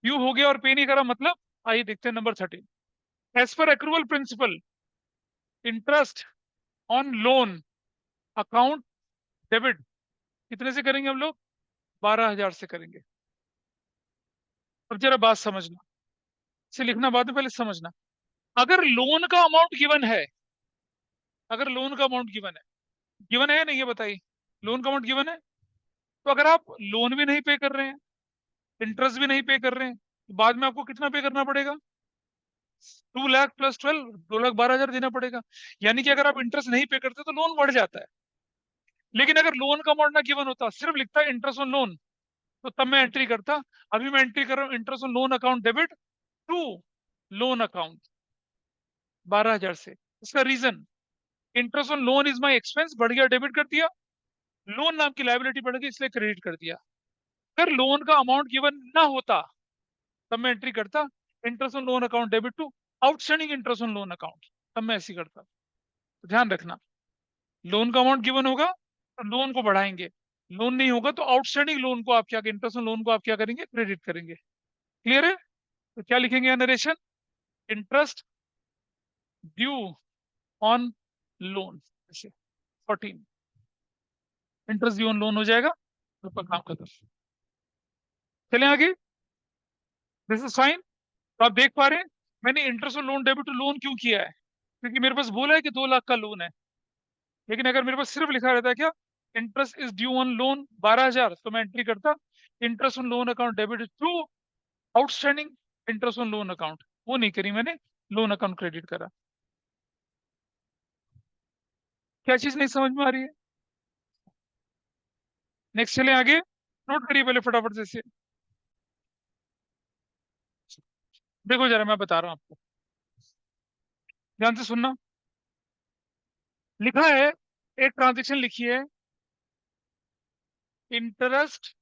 ड्यू हो गया और पे नहीं करा, मतलब आइए देखते हैं number 13। As per accrual principle, interest on loan account debit कितने से करेंगे हम लोग? 12,000 से करेंगे। अब जरा बात समझना, इसे लिखना बाद में, पहले समझना। अगर लोन का अमाउंट गिवन है, अगर लोन का अमाउंट गिवन है या नहीं, ये बताइए। लोन का अमाउंट गिवन है, तो अगर आप लोन भी नहीं पे कर रहे हैं, इंटरेस्ट भी नहीं पे कर रहे हैं, तो बाद में आपको कितना पे करना पड़ेगा? 2 लाख प्लस 12, 2,12,000 देना पड़ेगा। यानी कि अगर आप इंटरेस्ट नहीं पे करते तो लोन बढ़ जाता है। लेकिन अगर लोन का अमाउंट ना गिवन होता, सिर्फ लिखता है इंटरेस्ट ऑन लोन, तो तब मैं एंट्री करता। अभी मैं एंट्री कर रहा हूँ interest on loan account debit to loan account 12,000 से। इसका reason, interest on loan is my expense, बढ़ गया, डेबिट कर दिया। लोन नाम की लायबिलिटी बढ़ गई, इसलिए क्रेडिट कर दिया। अगर लोन का अमाउंट गिवन ना होता, तब मैं एंट्री करता interest on loan account debit to outstanding interest on loan account, तब मैं ऐसी करता। तो ध्यान रखना, लोन का अमाउंट गिवन होगा तो लोन को बढ़ाएंगे, लोन नहीं होगा तो आउटस्टैंडिंग लोन को आप क्या, इंटरेस्ट ऑन लोन को आप क्या करेंगे? क्रेडिट करेंगे। क्लियर है? तो क्या लिखेंगे यहाँ narration? Interest due on loan, ऐसे 14 इंटरेस्ट ड्यू ऑन लोन हो जाएगा, आपका काम खत्म। चलें आगे, दिस इज फाइन। तो आप देख पा रहे हैं मैंने interest on loan debit to loan क्यों किया है? क्योंकि मेरे पास बोला है कि 2 लाख का लोन है। लेकिन अगर मेरे पास सिर्फ लिखा रहता है क्या, interest is due on loan 12,000, तो मैं एंट्री करता interest on loan account debit to outstanding interest on loan account. वो नहीं करी मैंने, लोन अकाउंट क्रेडिट करा। क्या चीज नहीं समझ में आ रही है? नेक्स्ट चले आगे, नोट करिए पहले फटाफट से इसे। देखो जरा, मैं बता रहा हूं आपको, ध्यान से सुनना। लिखा है, एक ट्रांजेक्शन लिखी है, interest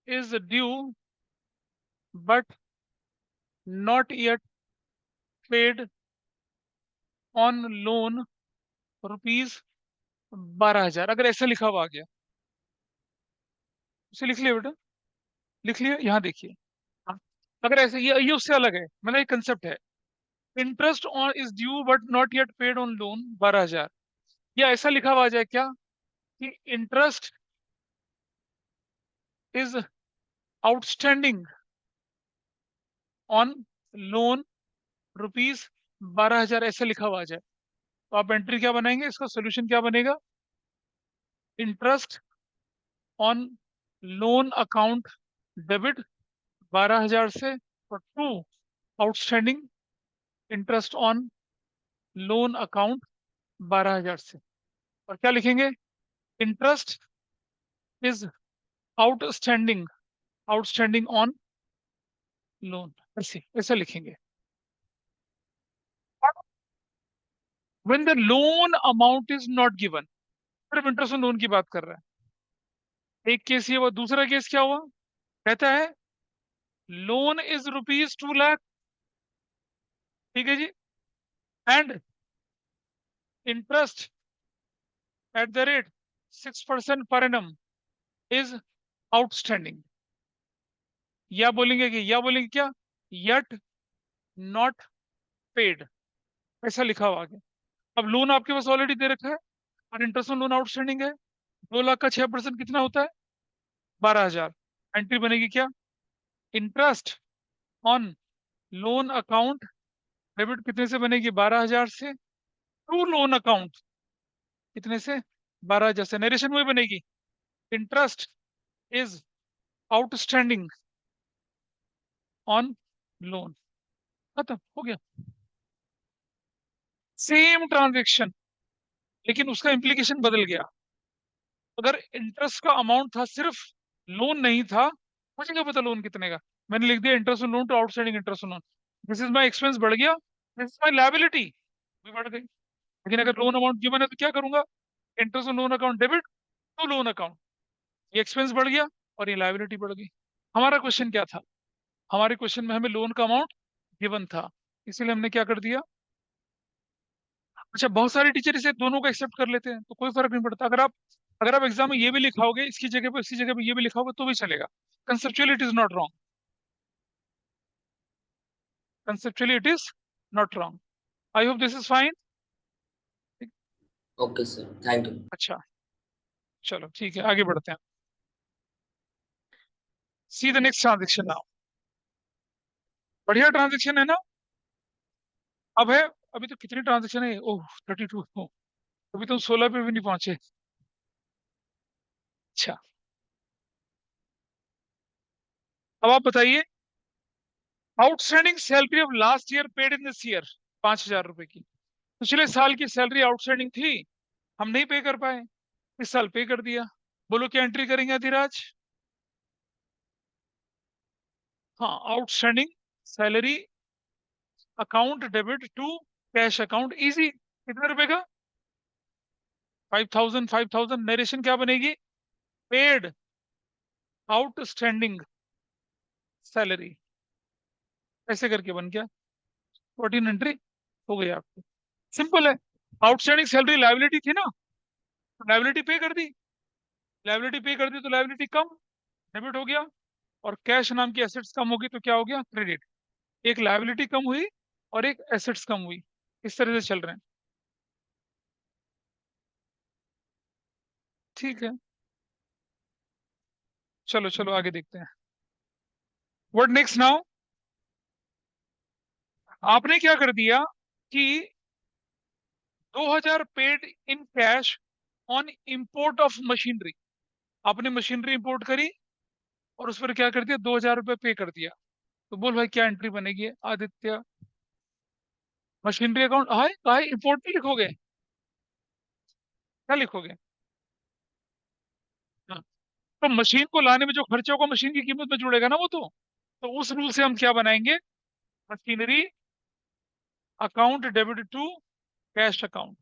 is due but not yet paid on loan rupees 12,000। अगर ऐसा लिखा हुआ आ गया, उसे लिख लिया बेटा, लिख लिया, यहाँ देखिए। हाँ, अगर ऐसे, ये उससे अलग है, मतलब एक कंसेप्ट है, interest on is due but not yet paid on loan 12,000। या ऐसा लिखा हुआ आ जाए क्या, कि interest is outstanding on loan rupees 12,000, ऐसा लिखा हुआ आ जाए, तो आप एंट्री क्या बनाएंगे? इसका सोल्यूशन क्या बनेगा? Interest on loan account debit 12,000 से, और to outstanding interest on loan account 12,000 से। और क्या लिखेंगे? Interest is outstanding, outstanding on loan, ऐसे ऐसा लिखेंगे। When the loan amount is not given, सिर्फ इंटरेस्ट ऑन लोन की बात कर रहा है। एक केस ये हुआ, दूसरा केस क्या हुआ? कहता है लोन इज रुपीज 2 लाख, ठीक है जी, and interest at the rate 6% per annum is outstanding. या बोलेंगे क्या, यट नॉट पेड, ऐसा लिखा हुआ आगे। अब लोन आपके पास ऑलरेडी दे रखा है और इंटरेस्ट ऑन लोन आउटस्टैंडिंग है। 2 लाख का 6% कितना होता है? 12,000। एंट्री बनेगी क्या, interest on loan account debit कितने से बनेगी? 12,000 से, टू लोन अकाउंट कितने से? 12,000 से। नरेशन वही बनेगी, interest is outstanding on loan, खत्म हो गया। सेम ट्रांजेक्शन, लेकिन उसका इम्प्लीकेशन बदल गया। अगर इंटरेस्ट का अमाउंट था, सिर्फ लोन नहीं था, मुझे क्या पता लोन कितने का, मैंने लिख दिया interest on loan to outstanding interest on loan, this is my expense, बढ़ गया, दिस इज माय लायबिलिटी भी बढ़ गई। लेकिन अगर लोन अमाउंट गिवन है तो क्या करूंगा? Interest on loan account debit to loan account, ये एक्सपेंस बढ़ गया और ये लायबिलिटी बढ़ गई। हमारा क्वेश्चन क्या था? हमारे क्वेश्चन में हमें लोन का अमाउंट गिवन था, इसीलिए हमने क्या कर दिया। अच्छा, बहुत सारे टीचर इसे दोनों को एक्सेप्ट कर लेते हैं तो कोई फर्क नहीं पड़ता। अगर आप एग्जाम में ये भी लिखाओगे, इसकी जगह पे इसी जगह पे ये भी लिखाओगे तो भी चलेगा। Conceptually it is not wrong, conceptually it is not wrong. I hope this is fine. Okay, sir. Thank you. अच्छा, चलो ठीक है, आगे बढ़ते हैं। See the next transaction now. बढ़िया ट्रांजेक्शन है ना। अब है, अभी तो कितनी ट्रांजेक्शन है, ओह 32। अभी तो 16 पे भी नहीं पहुंचे। अच्छा, अब आप बताइए, outstanding salary of last year paid in this year, 5,000 रुपए की। पिछले साल की सैलरी आउटस्टैंडिंग थी, हम नहीं पे कर पाए, इस साल पे कर दिया। बोलो क्या एंट्री करेंगे अधिराज। हाँ, outstanding salary account debit to cash account, easy. कितने रुपए का? 5,000। 5,000 नरेशन क्या बनेगी? पेड आउटस्टैंडिंग सैलरी, ऐसे करके बन गया। 14 एंट्री हो गई आपकी, सिंपल है। आउटस्टैंडिंग सैलरी लाइबिलिटी थी ना, लाइबिलिटी पे कर दी। लाइबिलिटी पे कर दी तो लाइबिलिटी कम, डेबिट हो गया। और कैश नाम की एसेट्स कम होगी तो क्या हो गया? क्रेडिट। एक लाइबिलिटी कम हुई और एक एसेट्स कम हुई, इस तरह से चल रहे हैं। ठीक है, चलो चलो आगे देखते हैं। What next now. आपने क्या कर दिया कि 2,000 paid in cash on import of machinery. आपने मशीनरी इंपोर्ट करी और उस पर क्या कर दिया? 2,000 रुपये पे कर दिया। तो बोल भाई क्या एंट्री बनेगी आदित्य। मशीनरी अकाउंट हाय काहे इंपोर्ट नहीं लिखोगे? क्या लिखोगे? हाँ, तो मशीन को लाने में जो खर्चा होगा मशीन की कीमत में जुड़ेगा ना वो तो उस रूल से हम क्या बनाएंगे? Machinery account debit to cash account.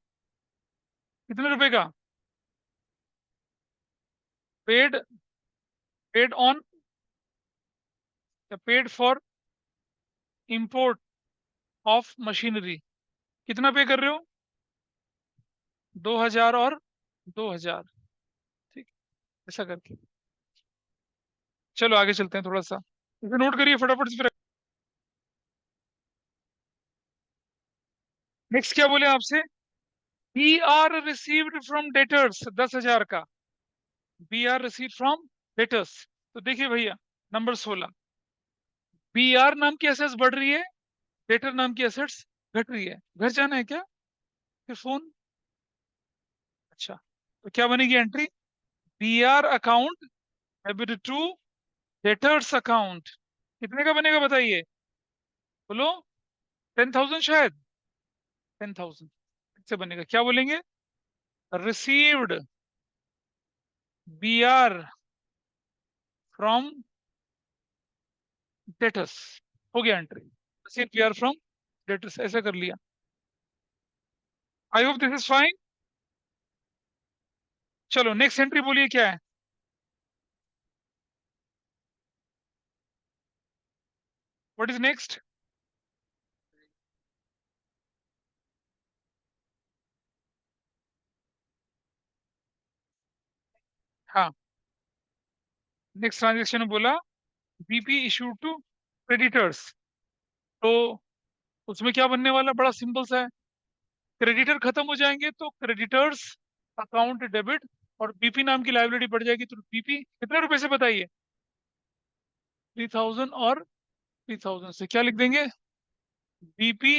कितने रुपए का? Paid, paid on, paid for import of machinery. कितना पे कर रहे हो? 2,000 और 2,000। ठीक, ऐसा करके चलो आगे चलते हैं थोड़ा सा, इसे नोट करिए फटाफट से। नेक्स्ट क्या बोले आपसे? B R received from debtors, 10,000 का। B R receive from debtors. तो देखिए भैया, नंबर 16, बी आर नाम की एसेट्स बढ़ रही है, डेटर नाम की एसेट्स घट रही है। घर जाना है क्या फिर फोन? अच्छा, तो क्या बनेगी एंट्री? B R account debit to debtors account. कितने का बनेगा बताइए? बोलो। 10,000 शायद, 10,000 से बनेगा। क्या बोलेंगे? Received B R from debtors, हो गया entry. Receive B R from debtors, ऐसा कर लिया। I hope this is fine. चलो नेक्स्ट एंट्री बोलिए क्या है? What is next? हाँ, नेक्स्ट ट्रांजेक्शन में बोला बीपी इशू टू क्रेडिटर्स। तो उसमें क्या बनने वाला? बड़ा सिंपल सा है। क्रेडिटर खत्म हो जाएंगे तो क्रेडिटर्स अकाउंट डेबिट, और बीपी नाम की लाइबिलिटी बढ़ जाएगी तो बीपी। कितने रुपए से बताइए? 3,000 और 3,000 से क्या लिख देंगे? बीपी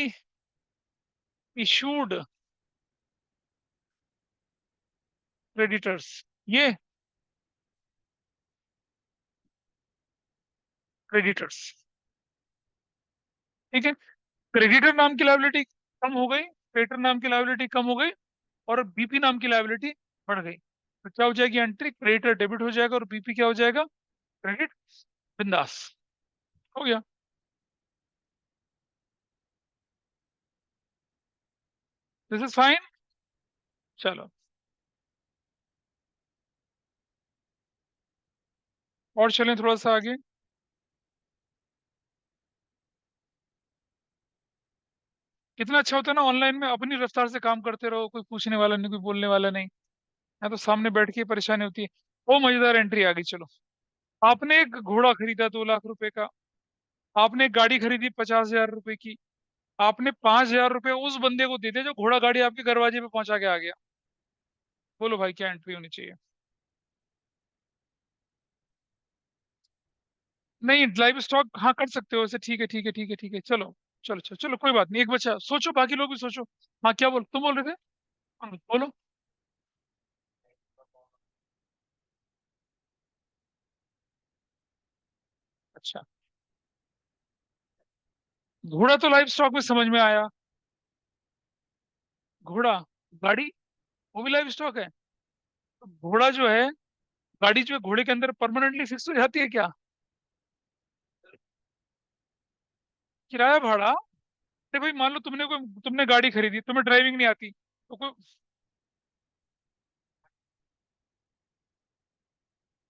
इशूड क्रेडिटर्स, ये क्रेडिटर्स। ठीक है, क्रेडिटर नाम की लाइबिलिटी कम हो गई, क्रेडिटर नाम की लाइबिलिटी कम हो गई, और बीपी नाम की लाइबिलिटी बढ़ गई। तो क्या हो जाएगी एंट्री? क्रेडिटर डेबिट हो जाएगा और बीपी क्या हो जाएगा? क्रेडिट। बिंदास, हो गया। This is fine. चलो और चलें थोड़ा सा आगे। कितना अच्छा होता है ना, ऑनलाइन में अपनी रफ्तार से काम करते रहो, कोई पूछने वाला नहीं, कोई बोलने वाला नहीं है, तो सामने बैठ के परेशानी होती है। वो मजेदार एंट्री आ गई। चलो, आपने एक घोड़ा खरीदा 2 लाख रुपए का, आपने एक गाड़ी खरीदी 50,000 रुपए की, आपने 5,000 रुपए उस बंदे को दे दिया जो घोड़ा गाड़ी आपके दरवाजे पे पहुंचा के आ गया। बोलो भाई, क्या एंट्री होनी चाहिए? नहीं, लाइव स्टॉक हाँ कर सकते हो ऐसे, ठीक है ठीक है ठीक है ठीक है, चलो चलो चलो चलो, कोई बात नहीं, एक बच्चा सोचो, बाकी लोग भी सोचो। हाँ, क्या बोल, तुम बोल रहे थे? हाँ, बोलो। अच्छा, घोड़ा तो लाइव स्टॉक में समझ में आया। घोड़ा, गाड़ी, वो भी लाइव स्टॉक है। तो घोड़ा जो है, गाड़ी जो है घोड़े के अंदर परमानेंटली फिक्स हो जाती है क्या? किराया भाड़ा? अरे भाई, मान लो तुमने गाड़ी खरीदी, तुम्हें ड्राइविंग नहीं आती, तो कोई,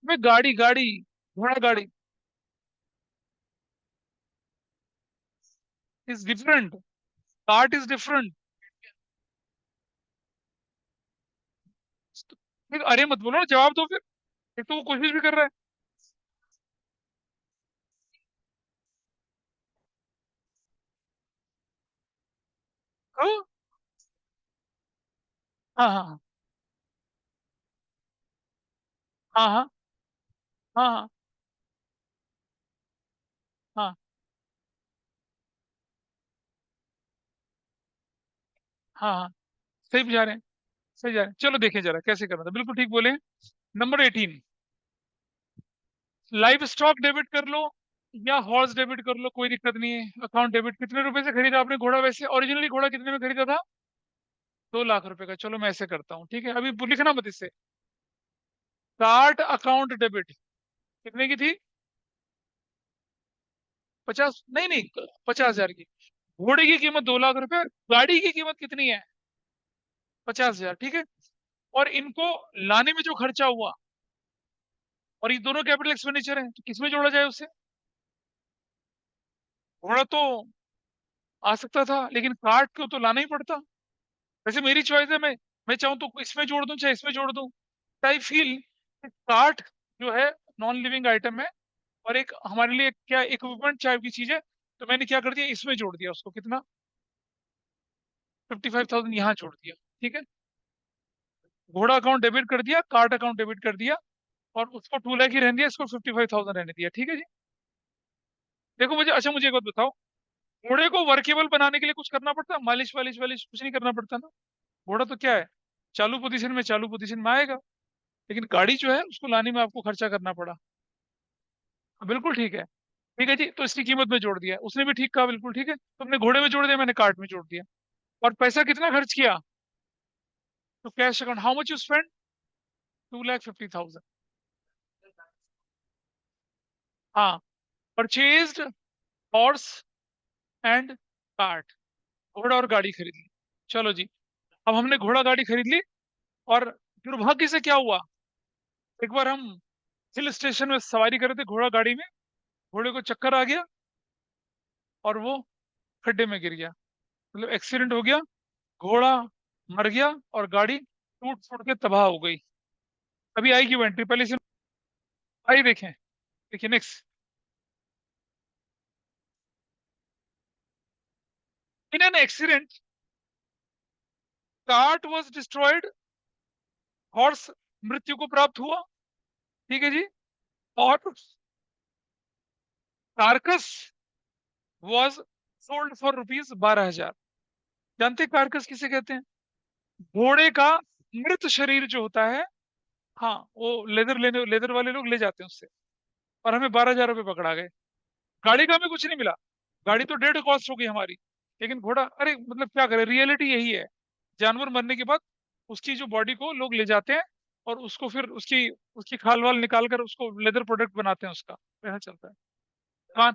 मैं गाड़ी गाड़ी, घोड़ा गाड़ी is different, cart is different. अरे मत बोलो ना, जवाब दो फिर। एक तो वो कोशिश भी कर रहा है। हाँ हाँ हाँ हाँ हाँ हाँ हाँ हाँ हाँ हाँ, सही जा रहे हैं, सही जा रहे हैं। चलो देखें जरा कैसे करना था, बिल्कुल ठीक बोले। नंबर 18, लाइव स्टॉक डेबिट कर लो या हॉर्स डेबिट कर लो, कोई दिक्कत नहीं है। अकाउंट डेबिट, कितने रुपए से खरीदा आपने घोड़ा? वैसे ओरिजिनली घोड़ा कितने में खरीदा था? 2 लाख रुपए का। चलो मैं ऐसे करता हूँ, ठीक है, अभी लिखना मत इससे। कार्ट अकाउंट डेबिट कितने की थी? 50? नहीं नहीं, 50,000 की। घोड़े की कीमत 2 लाख रुपए, गाड़ी की कीमत कितनी है? 50,000, ठीक है। और इनको लाने में जो खर्चा हुआ, और ये दोनों कैपिटल एक्सपेंडिचर है, तो किसमें जोड़ा जाए उससे? घोड़ा तो आ सकता था, लेकिन कार्ट को तो लाना ही पड़ता। वैसे मेरी चॉइस है, मैं चाहूँ तो इसमें जोड़ दूं चाहे इसमें जोड़ दूं। आई फील कार्ट जो है नॉन लिविंग आइटम है, और एक हमारे लिए क्या इक्विपमेंट टाइप की चीज है, तो मैंने क्या कर दिया, इसमें जोड़ दिया उसको। कितना? 55,000 यहाँ जोड़ दिया, ठीक है। घोड़ा अकाउंट डेबिट कर दिया, कार्ट अकाउंट डेबिट कर दिया, और उसको 2 लाख ही रहने दिया, इसको 55,000 रहने दिया, ठीक है जी। देखो मुझे, अच्छा मुझे एक बात बताओ, घोड़े को वर्केबल बनाने के लिए कुछ करना पड़ता? मालिश वालिश वालिश कुछ नहीं करना पड़ता ना। घोड़ा तो क्या है, चालू पोजीशन में, चालू पोजीशन में आएगा। लेकिन गाड़ी जो है उसको लाने में आपको खर्चा करना पड़ा। हाँ, बिल्कुल ठीक है। ठीक है जी, तो इसकी कीमत में जोड़ दिया, उसने भी ठीक कहा, बिल्कुल ठीक है। तुमने घोड़े में जोड़ दिया, मैंने कार्ट में जोड़ दिया। और पैसा कितना खर्च किया? तो cash account, how much you spend? 2,50,000। हाँ, परचेज्ड हॉर्स एंड कार्ट, घोड़ा और गाड़ी खरीद ली। चलो जी, अब हमने घोड़ा गाड़ी खरीद ली, और दुर्भाग्य से क्या हुआ, एक बार हम हिल स्टेशन में सवारी कर रहे थे घोड़ा गाड़ी में, घोड़े को चक्कर आ गया, और वो खड्डे में गिर गया, मतलब एक्सीडेंट हो गया। घोड़ा मर गया, और गाड़ी टूट फूट के तबाह हो गई। अभी आएगी वो एंट्री, पहले से आई देखें। देखिए next, in an accident cart was destroyed, horse मृत्यु को प्राप्त हुआ, ठीक है जी। और carcass was sold for rupees 12,000। जानते कार्कस किसे कहते हैं? घोड़े का मृत शरीर जो होता है, हाँ, वो लेदर वाले लोग ले जाते हैं उससे, और हमें 12,000 रुपये पकड़ा गए। गाड़ी का हमें कुछ नहीं मिला, गाड़ी तो डेड कॉस्ट हो गई हमारी। लेकिन घोड़ा, अरे मतलब क्या करें, रियलिटी यही है। जानवर मरने के बाद उसकी जो बॉडी को लोग ले जाते हैं, और उसको फिर उसकी उसकी खाल वाल निकाल कर उसको लेदर प्रोडक्ट बनाते हैं, उसका ऐसा चलता है। कहाँ,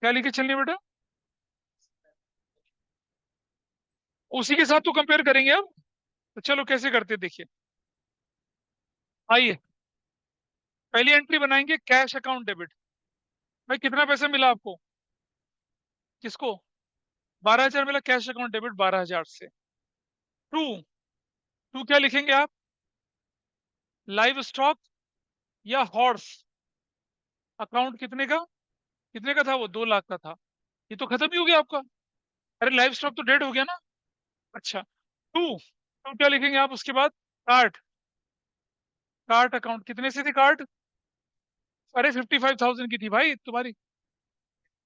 क्या लेके चलनी बेटा? उसी के साथ तो कंपेयर करेंगे अब। तो चलो कैसे करते हैं, देखिए। आइए, पहली एंट्री बनाएंगे कैश अकाउंट डेबिट। भाई कितना पैसा मिला आपको? किसको? 12,000 मिला कैश अकाउंट डेबिट 12,000 से। टू टू क्या लिखेंगे आप? लाइव स्टॉक या हॉर्स अकाउंट कितने का था वो? 2 लाख का था। ये तो खत्म ही हो गया आपका। अरे लाइव स्टॉक तो डेड हो गया ना। अच्छा, टू क्या लिखेंगे आप उसके बाद? कार्ट कार्ट अकाउंट कितने से थी कार्ट? अरे 55,000 की थी भाई तुम्हारी।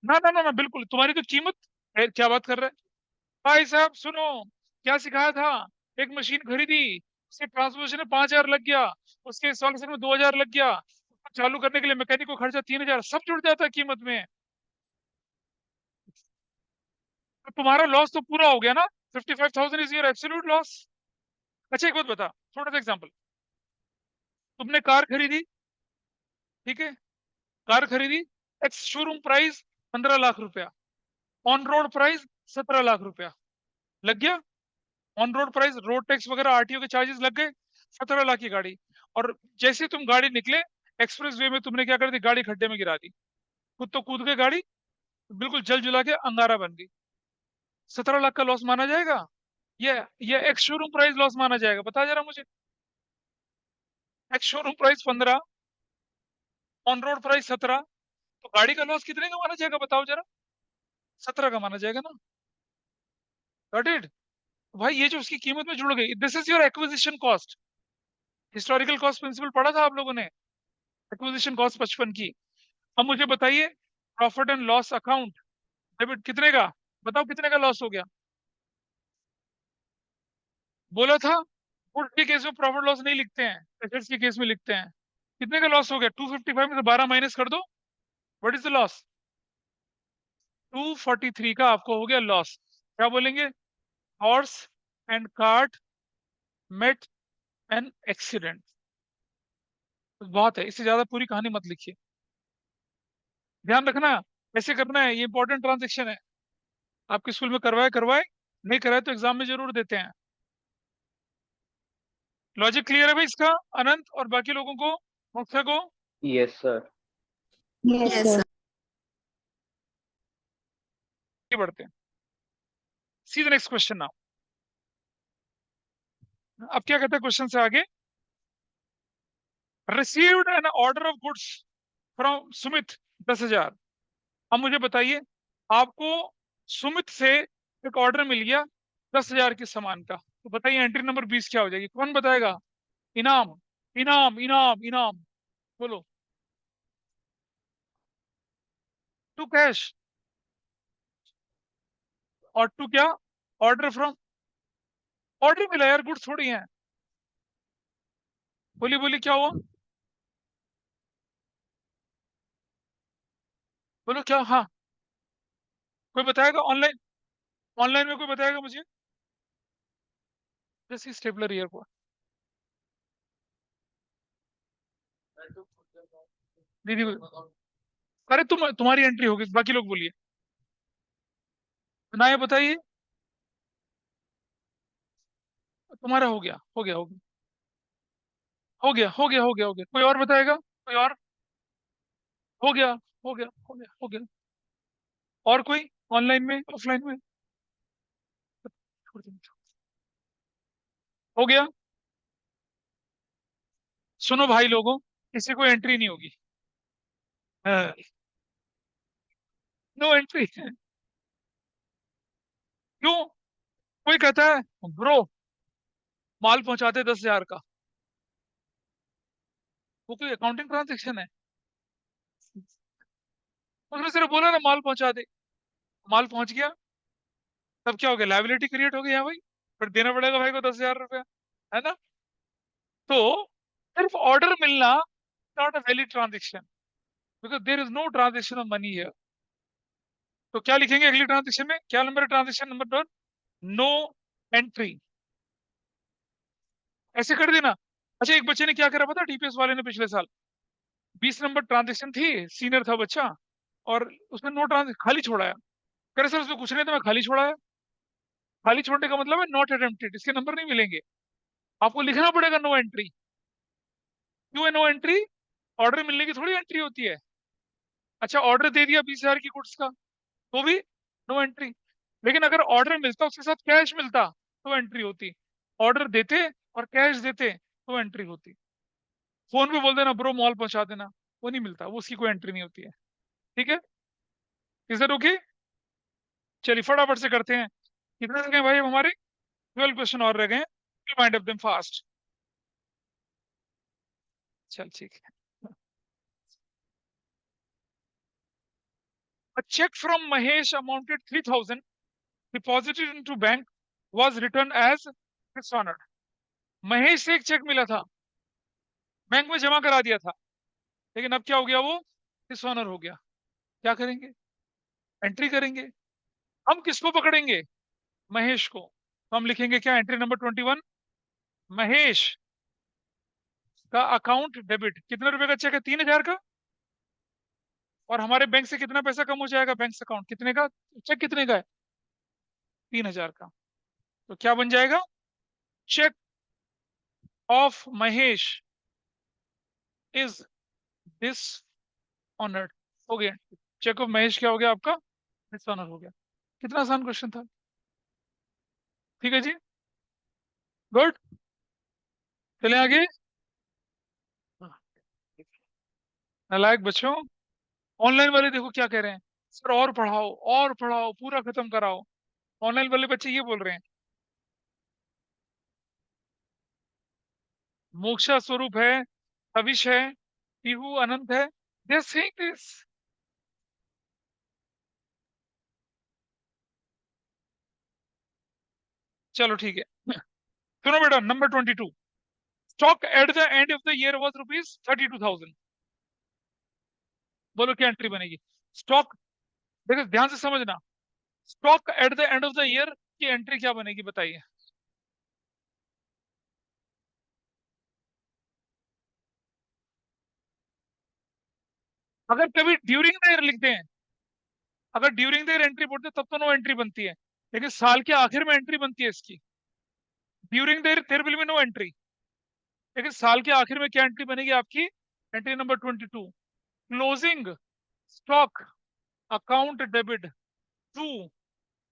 ना ना ना ना, बिल्कुल तुम्हारी तो कीमत। क्या बात कर रहे हैं भाई साहब? सुनो, क्या सिखाया था? एक मशीन खरीदी, उसके ट्रांसपोर्टेशन में 5,000 लग गया, उसके इंस्टॉलेशन में 2,000 लग गया, उसको चालू करने के लिए मैकेनिक को खर्चा 3,000, सब जुड़ जाता है कीमत में। तो तुम्हारा लॉस तो पूरा हो गया ना। 55,000 इज योर एब्सोल्यूट लॉस। अच्छा एक बात बता, छोटा सा एग्जांपल। तुमने कार खरीदी, ठीक है? कार खरीदी, एक्स शोरूम प्राइस 15 लाख रुपया, ऑन रोड प्राइस 17 लाख रुपया, लग गया। On road price, road tax वगैरह, आरटीओ के चार्जेस लग गए, 17 लाख की गाड़ी। और जैसे ही तुम गाड़ी निकले, एक्सप्रेस वे में तुमने क्या कर दी? गाड़ी खड्डे में गिरा दी, खुद तो कूद गई गाड़ी, बिल्कुल जल जुला के अंगारा बन गई। 17 लाख का लॉस माना जाएगा? ये ये एक्स शोरूम प्राइस लॉस माना जाएगा? बता जरा मुझे। Ex showroom price 15, on road price 17, तो गाड़ी का लॉस कितने का माना जाएगा बताओ जरा? 17 का माना जाएगा ना। Got it? भाई ये जो उसकी कीमत में जुड़ गई, this is your acquisition cost. Historical cost principle पढ़ा था आप लोगों ने? एक्विजिशन कॉस्ट 55 की। अब मुझे बताइए, profit and loss account debit कितने का? बताओ कितने का लॉस हो गया? बोला था गुड्स के केस में प्रॉफिट लॉस नहीं लिखते हैं, एसेट्स के केस में लिखते हैं। कितने का लॉस हो गया? 255 में से 12 माइनस कर दो, व्हाट इज द लॉस? 243 का आपको हो गया लॉस। क्या बोलेंगे? Horse and cart met an accident. बहुत है, इससे ज्यादा पूरी कहानी मत लिखिए। ध्यान रखना, ऐसे करना है, ये इंपॉर्टेंट ट्रांजेक्शन है। आपके स्कूल में करवाए करवाए, नहीं कराए तो एग्जाम में जरूर देते हैं। लॉजिक क्लियर है भाई इसका? अनंत और बाकी लोगों को, मुख्य को? Yes, sir. Yes, sir. आगे बढ़ते हैं। See the next question now. अब क्या कहते हैं क्वेश्चन से आगे? Received an order of goods from Sumit 10,000। अब मुझे बताइए, आपको सुमित से एक ऑर्डर मिल गया 10,000 के सामान का, तो बताइए एंट्री नंबर 20 क्या हो जाएगी? कौन बताएगा? इनाम इनाम इनाम इनाम, बोलो। टू कैश और टू क्या? Order from. ऑर्डर मिला यार, गुड्स थोड़ी है। बोली बोली क्या हुआ? बोलो क्या? हाँ, कोई बताएगा ऑनलाइन? ऑनलाइन में कोई बताएगा मुझे? जैसे स्टेपलर ईयर को दीदी अरे तुम्हारी एंट्री होगी, बाकी लोग बोलिए ना, ये बताइए। तुम्हारा हो गया हो गया हो गया हो गया हो गया हो गया हो गया, कोई और बताएगा? कोई और? हो गया हो गया हो गया हो गया। और कोई? ऑनलाइन में, ऑफलाइन में? हो गया। सुनो भाई लोगों, किसी को एंट्री नहीं होगी। No entry. क्यों? कोई कहता है ब्रो माल पहुंचाते 10,000 का, वो कोई अकाउंटिंग ट्रांजेक्शन है? उसने सिर्फ बोला ना माल पहुंचा दे, माल पहुंच गया, तब क्या हो गया? लाइबिलिटी क्रिएट हो गई। यहाँ भाई फिर देना पड़ेगा भाई को 10,000 रुपया, है ना? तो सिर्फ ऑर्डर मिलना not a valid transaction, because there is no transaction of money here. तो क्या लिखेंगे अगली ट्रांजेक्शन में? क्या नंबर है ट्रांजेक्शन नंबर 1? नो एंट्री, ऐसे कर देना। अच्छा, एक बच्चे ने क्या करा पता? टीपीएस वाले ने पिछले साल 20 नंबर ट्रांजेक्शन थी, सीनियर था बच्चा, और उसने नो ट्रांजेक्शन खाली छोड़ाया। कह रहे सर उसमें कुछ नहीं था, मैं खाली छोड़ाया। खाली छोड़ने का मतलब है नॉट अटेम्प्टेड, इसके नंबर नहीं मिलेंगे। आपको लिखना पड़ेगा नो एंट्री। क्यों है नो एंट्री? ऑर्डर मिलने की थोड़ी एंट्री होती है। अच्छा, ऑर्डर दे दिया 20,000 की गुड्स का, तो भी नो एंट्री। लेकिन अगर ऑर्डर मिलता उसके साथ कैश मिलता तो एंट्री होती। ऑर्डर देते और कैश देते तो एंट्री होती। फोन पे बोल देना ब्रो मॉल पहुंचा देना, वो नहीं मिलता, वो उसकी कोई एंट्री नहीं होती है। ठीक है, इज दैट ओके? चलिए फटाफट से करते हैं। कितने रह गए भाई अब हमारे? 12 क्वेश्चन और रह गए, माइंड ऑफ देम फास्ट। चल ठीक है। A check from Mahesh amounted 3,000 deposited into bank was returned as dishonored. Mahesh से एक चेक मिला था, बैंक में जमा करा दिया था, लेकिन अब क्या हो गया, वो डिसऑनर हो गया। क्या करेंगे? एंट्री करेंगे। हम किसको पकड़ेंगे? महेश को। तो हम लिखेंगे क्या, एंट्री नंबर 21, महेश का अकाउंट डेबिट। कितने रुपए का चेक है? 3,000 का। और हमारे बैंक से कितना पैसा कम हो जाएगा? बैंक अकाउंट कितने का, चेक कितने का है? 3,000 का। तो क्या बन जाएगा? Cheque of Mahesh is dishonoured. हो गया, चेक ऑफ महेश क्या हो गया आपका? डिसऑनर हो गया। कितना आसान क्वेश्चन था। ठीक है जी, गुड। चले आगे। नालायक बच्चों, ऑनलाइन वाले देखो क्या कह रहे हैं, सर और पढ़ाओ पूरा खत्म कराओ। ऑनलाइन वाले बच्चे ये बोल रहे हैं, मोक्षा स्वरूप है, भविष्य है, पीहू अनंत है। They are saying this. चलो ठीक है, सुनो बेटा, number 22, stock at the end of the year was ₹32,000। बोलो क्या एंट्री बनेगी? स्टॉक, देखो ध्यान से समझना, stock at the end of the year की एंट्री क्या बनेगी बताइए? अगर कभी ड्यूरिंग द ईयर लिखते हैं, अगर ड्यूरिंग द ईयर एंट्री बोलते हैं तब तो नो एंट्री बनती है, लेकिन साल के आखिर में एंट्री बनती है इसकी। During the year there will be no entry, लेकिन साल के आखिर में क्या एंट्री बनेगी आपकी? Entry number 22, closing stock account debit to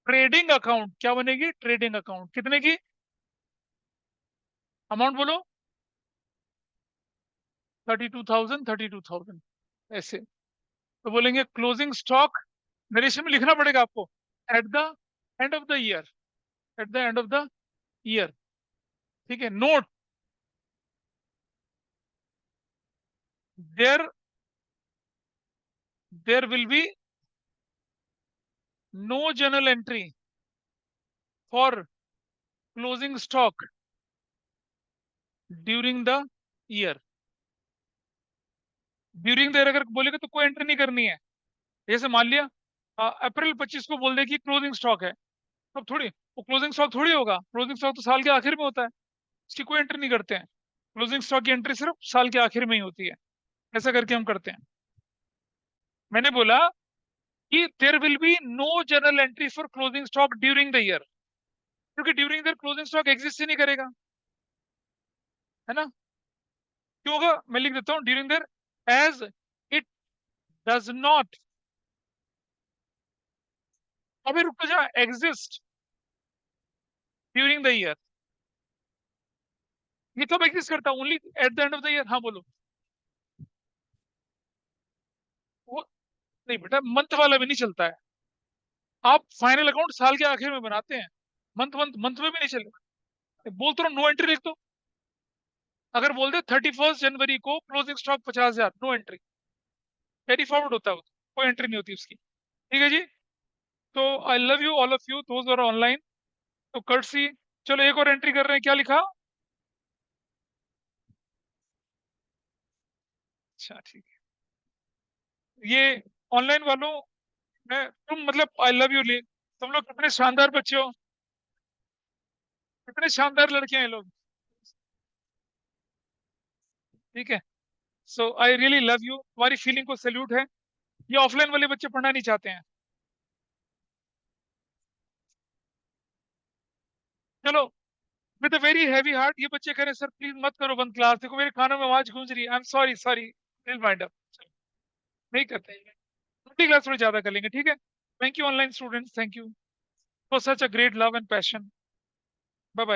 trading account. क्या बनेगी? Trading account. कितने की अमाउंट बोलो? 32,000, 32,000 ऐसे। तो बोलेंगे क्लोजिंग स्टॉक, नरेशन में लिखना पड़ेगा आपको, at the end of the year, at the end of the year. ठीक है, note, there there will be no journal entry for closing stock during the year. During the year अगर बोलेगा तो कोई एंट्री नहीं करनी है। जैसे मान लिया अप्रैल 25 को बोल दे कि क्लोजिंग स्टॉक है, तब थोड़ी वो क्लोजिंग स्टॉक थोड़ी होगा। क्लोजिंग स्टॉक तो साल के आखिर में होता है, इसकी कोई एंट्री नहीं करते हैं। क्लोजिंग स्टॉक की एंट्री सिर्फ साल के आखिर में ही होती है। ऐसा करके हम करते हैं। मैंने बोला कि there will be no journal entry for closing stock during the year, क्योंकि during the year closing stock exist ही नहीं करेगा, है ना? क्यों होगा? मैं लिख देता हूँ, during the year as it does not, अभी रुक जा, एग्जिस्ट ड्यूरिंग द ईयर। ये कब एग्जिस्ट करता है? Only eight the end of the year. हाँ बोलो। वो नहीं बेटा, मंथ वाला भी नहीं चलता है। आप फाइनल अकाउंट साल के आखिर में बनाते हैं, मंथ मंथ मंथ में भी नहीं चलेगा। बोल तो नो एंट्री लिख दो। अगर बोल दे 31 जनवरी को closing stock 50,000, no entry, carry forward होता है वो, कोई एंट्री नहीं होती उसकी। ठीक है जी। तो I love you all of you those are online. तो कर्टसी, चलो एक और एंट्री कर रहे हैं। क्या लिखा? अच्छा ठीक है। ये ऑनलाइन वालों, मैं तुम मतलब आई लव यू, तुम लोग कितने शानदार बच्चे हो, कितने शानदार लड़के हैं ये लोग। ठीक है, सो आई रियली लव यू, तुम्हारी फीलिंग को सैल्यूट है। ये ऑफलाइन वाले बच्चे पढ़ना नहीं चाहते हैं। चलो, with a very heavy heart, ये बच्चे कह रहे हैं सर प्लीज मत करो बंद क्लास, देखो मेरे कानों में आवाज गूंज रही है। I am sorry sorry, please mind up. नहीं करते हैं, छोटी क्लास थोड़ी ज्यादा कर लेंगे, ठीक है? Thank you, online students. Thank you for such a great love and passion.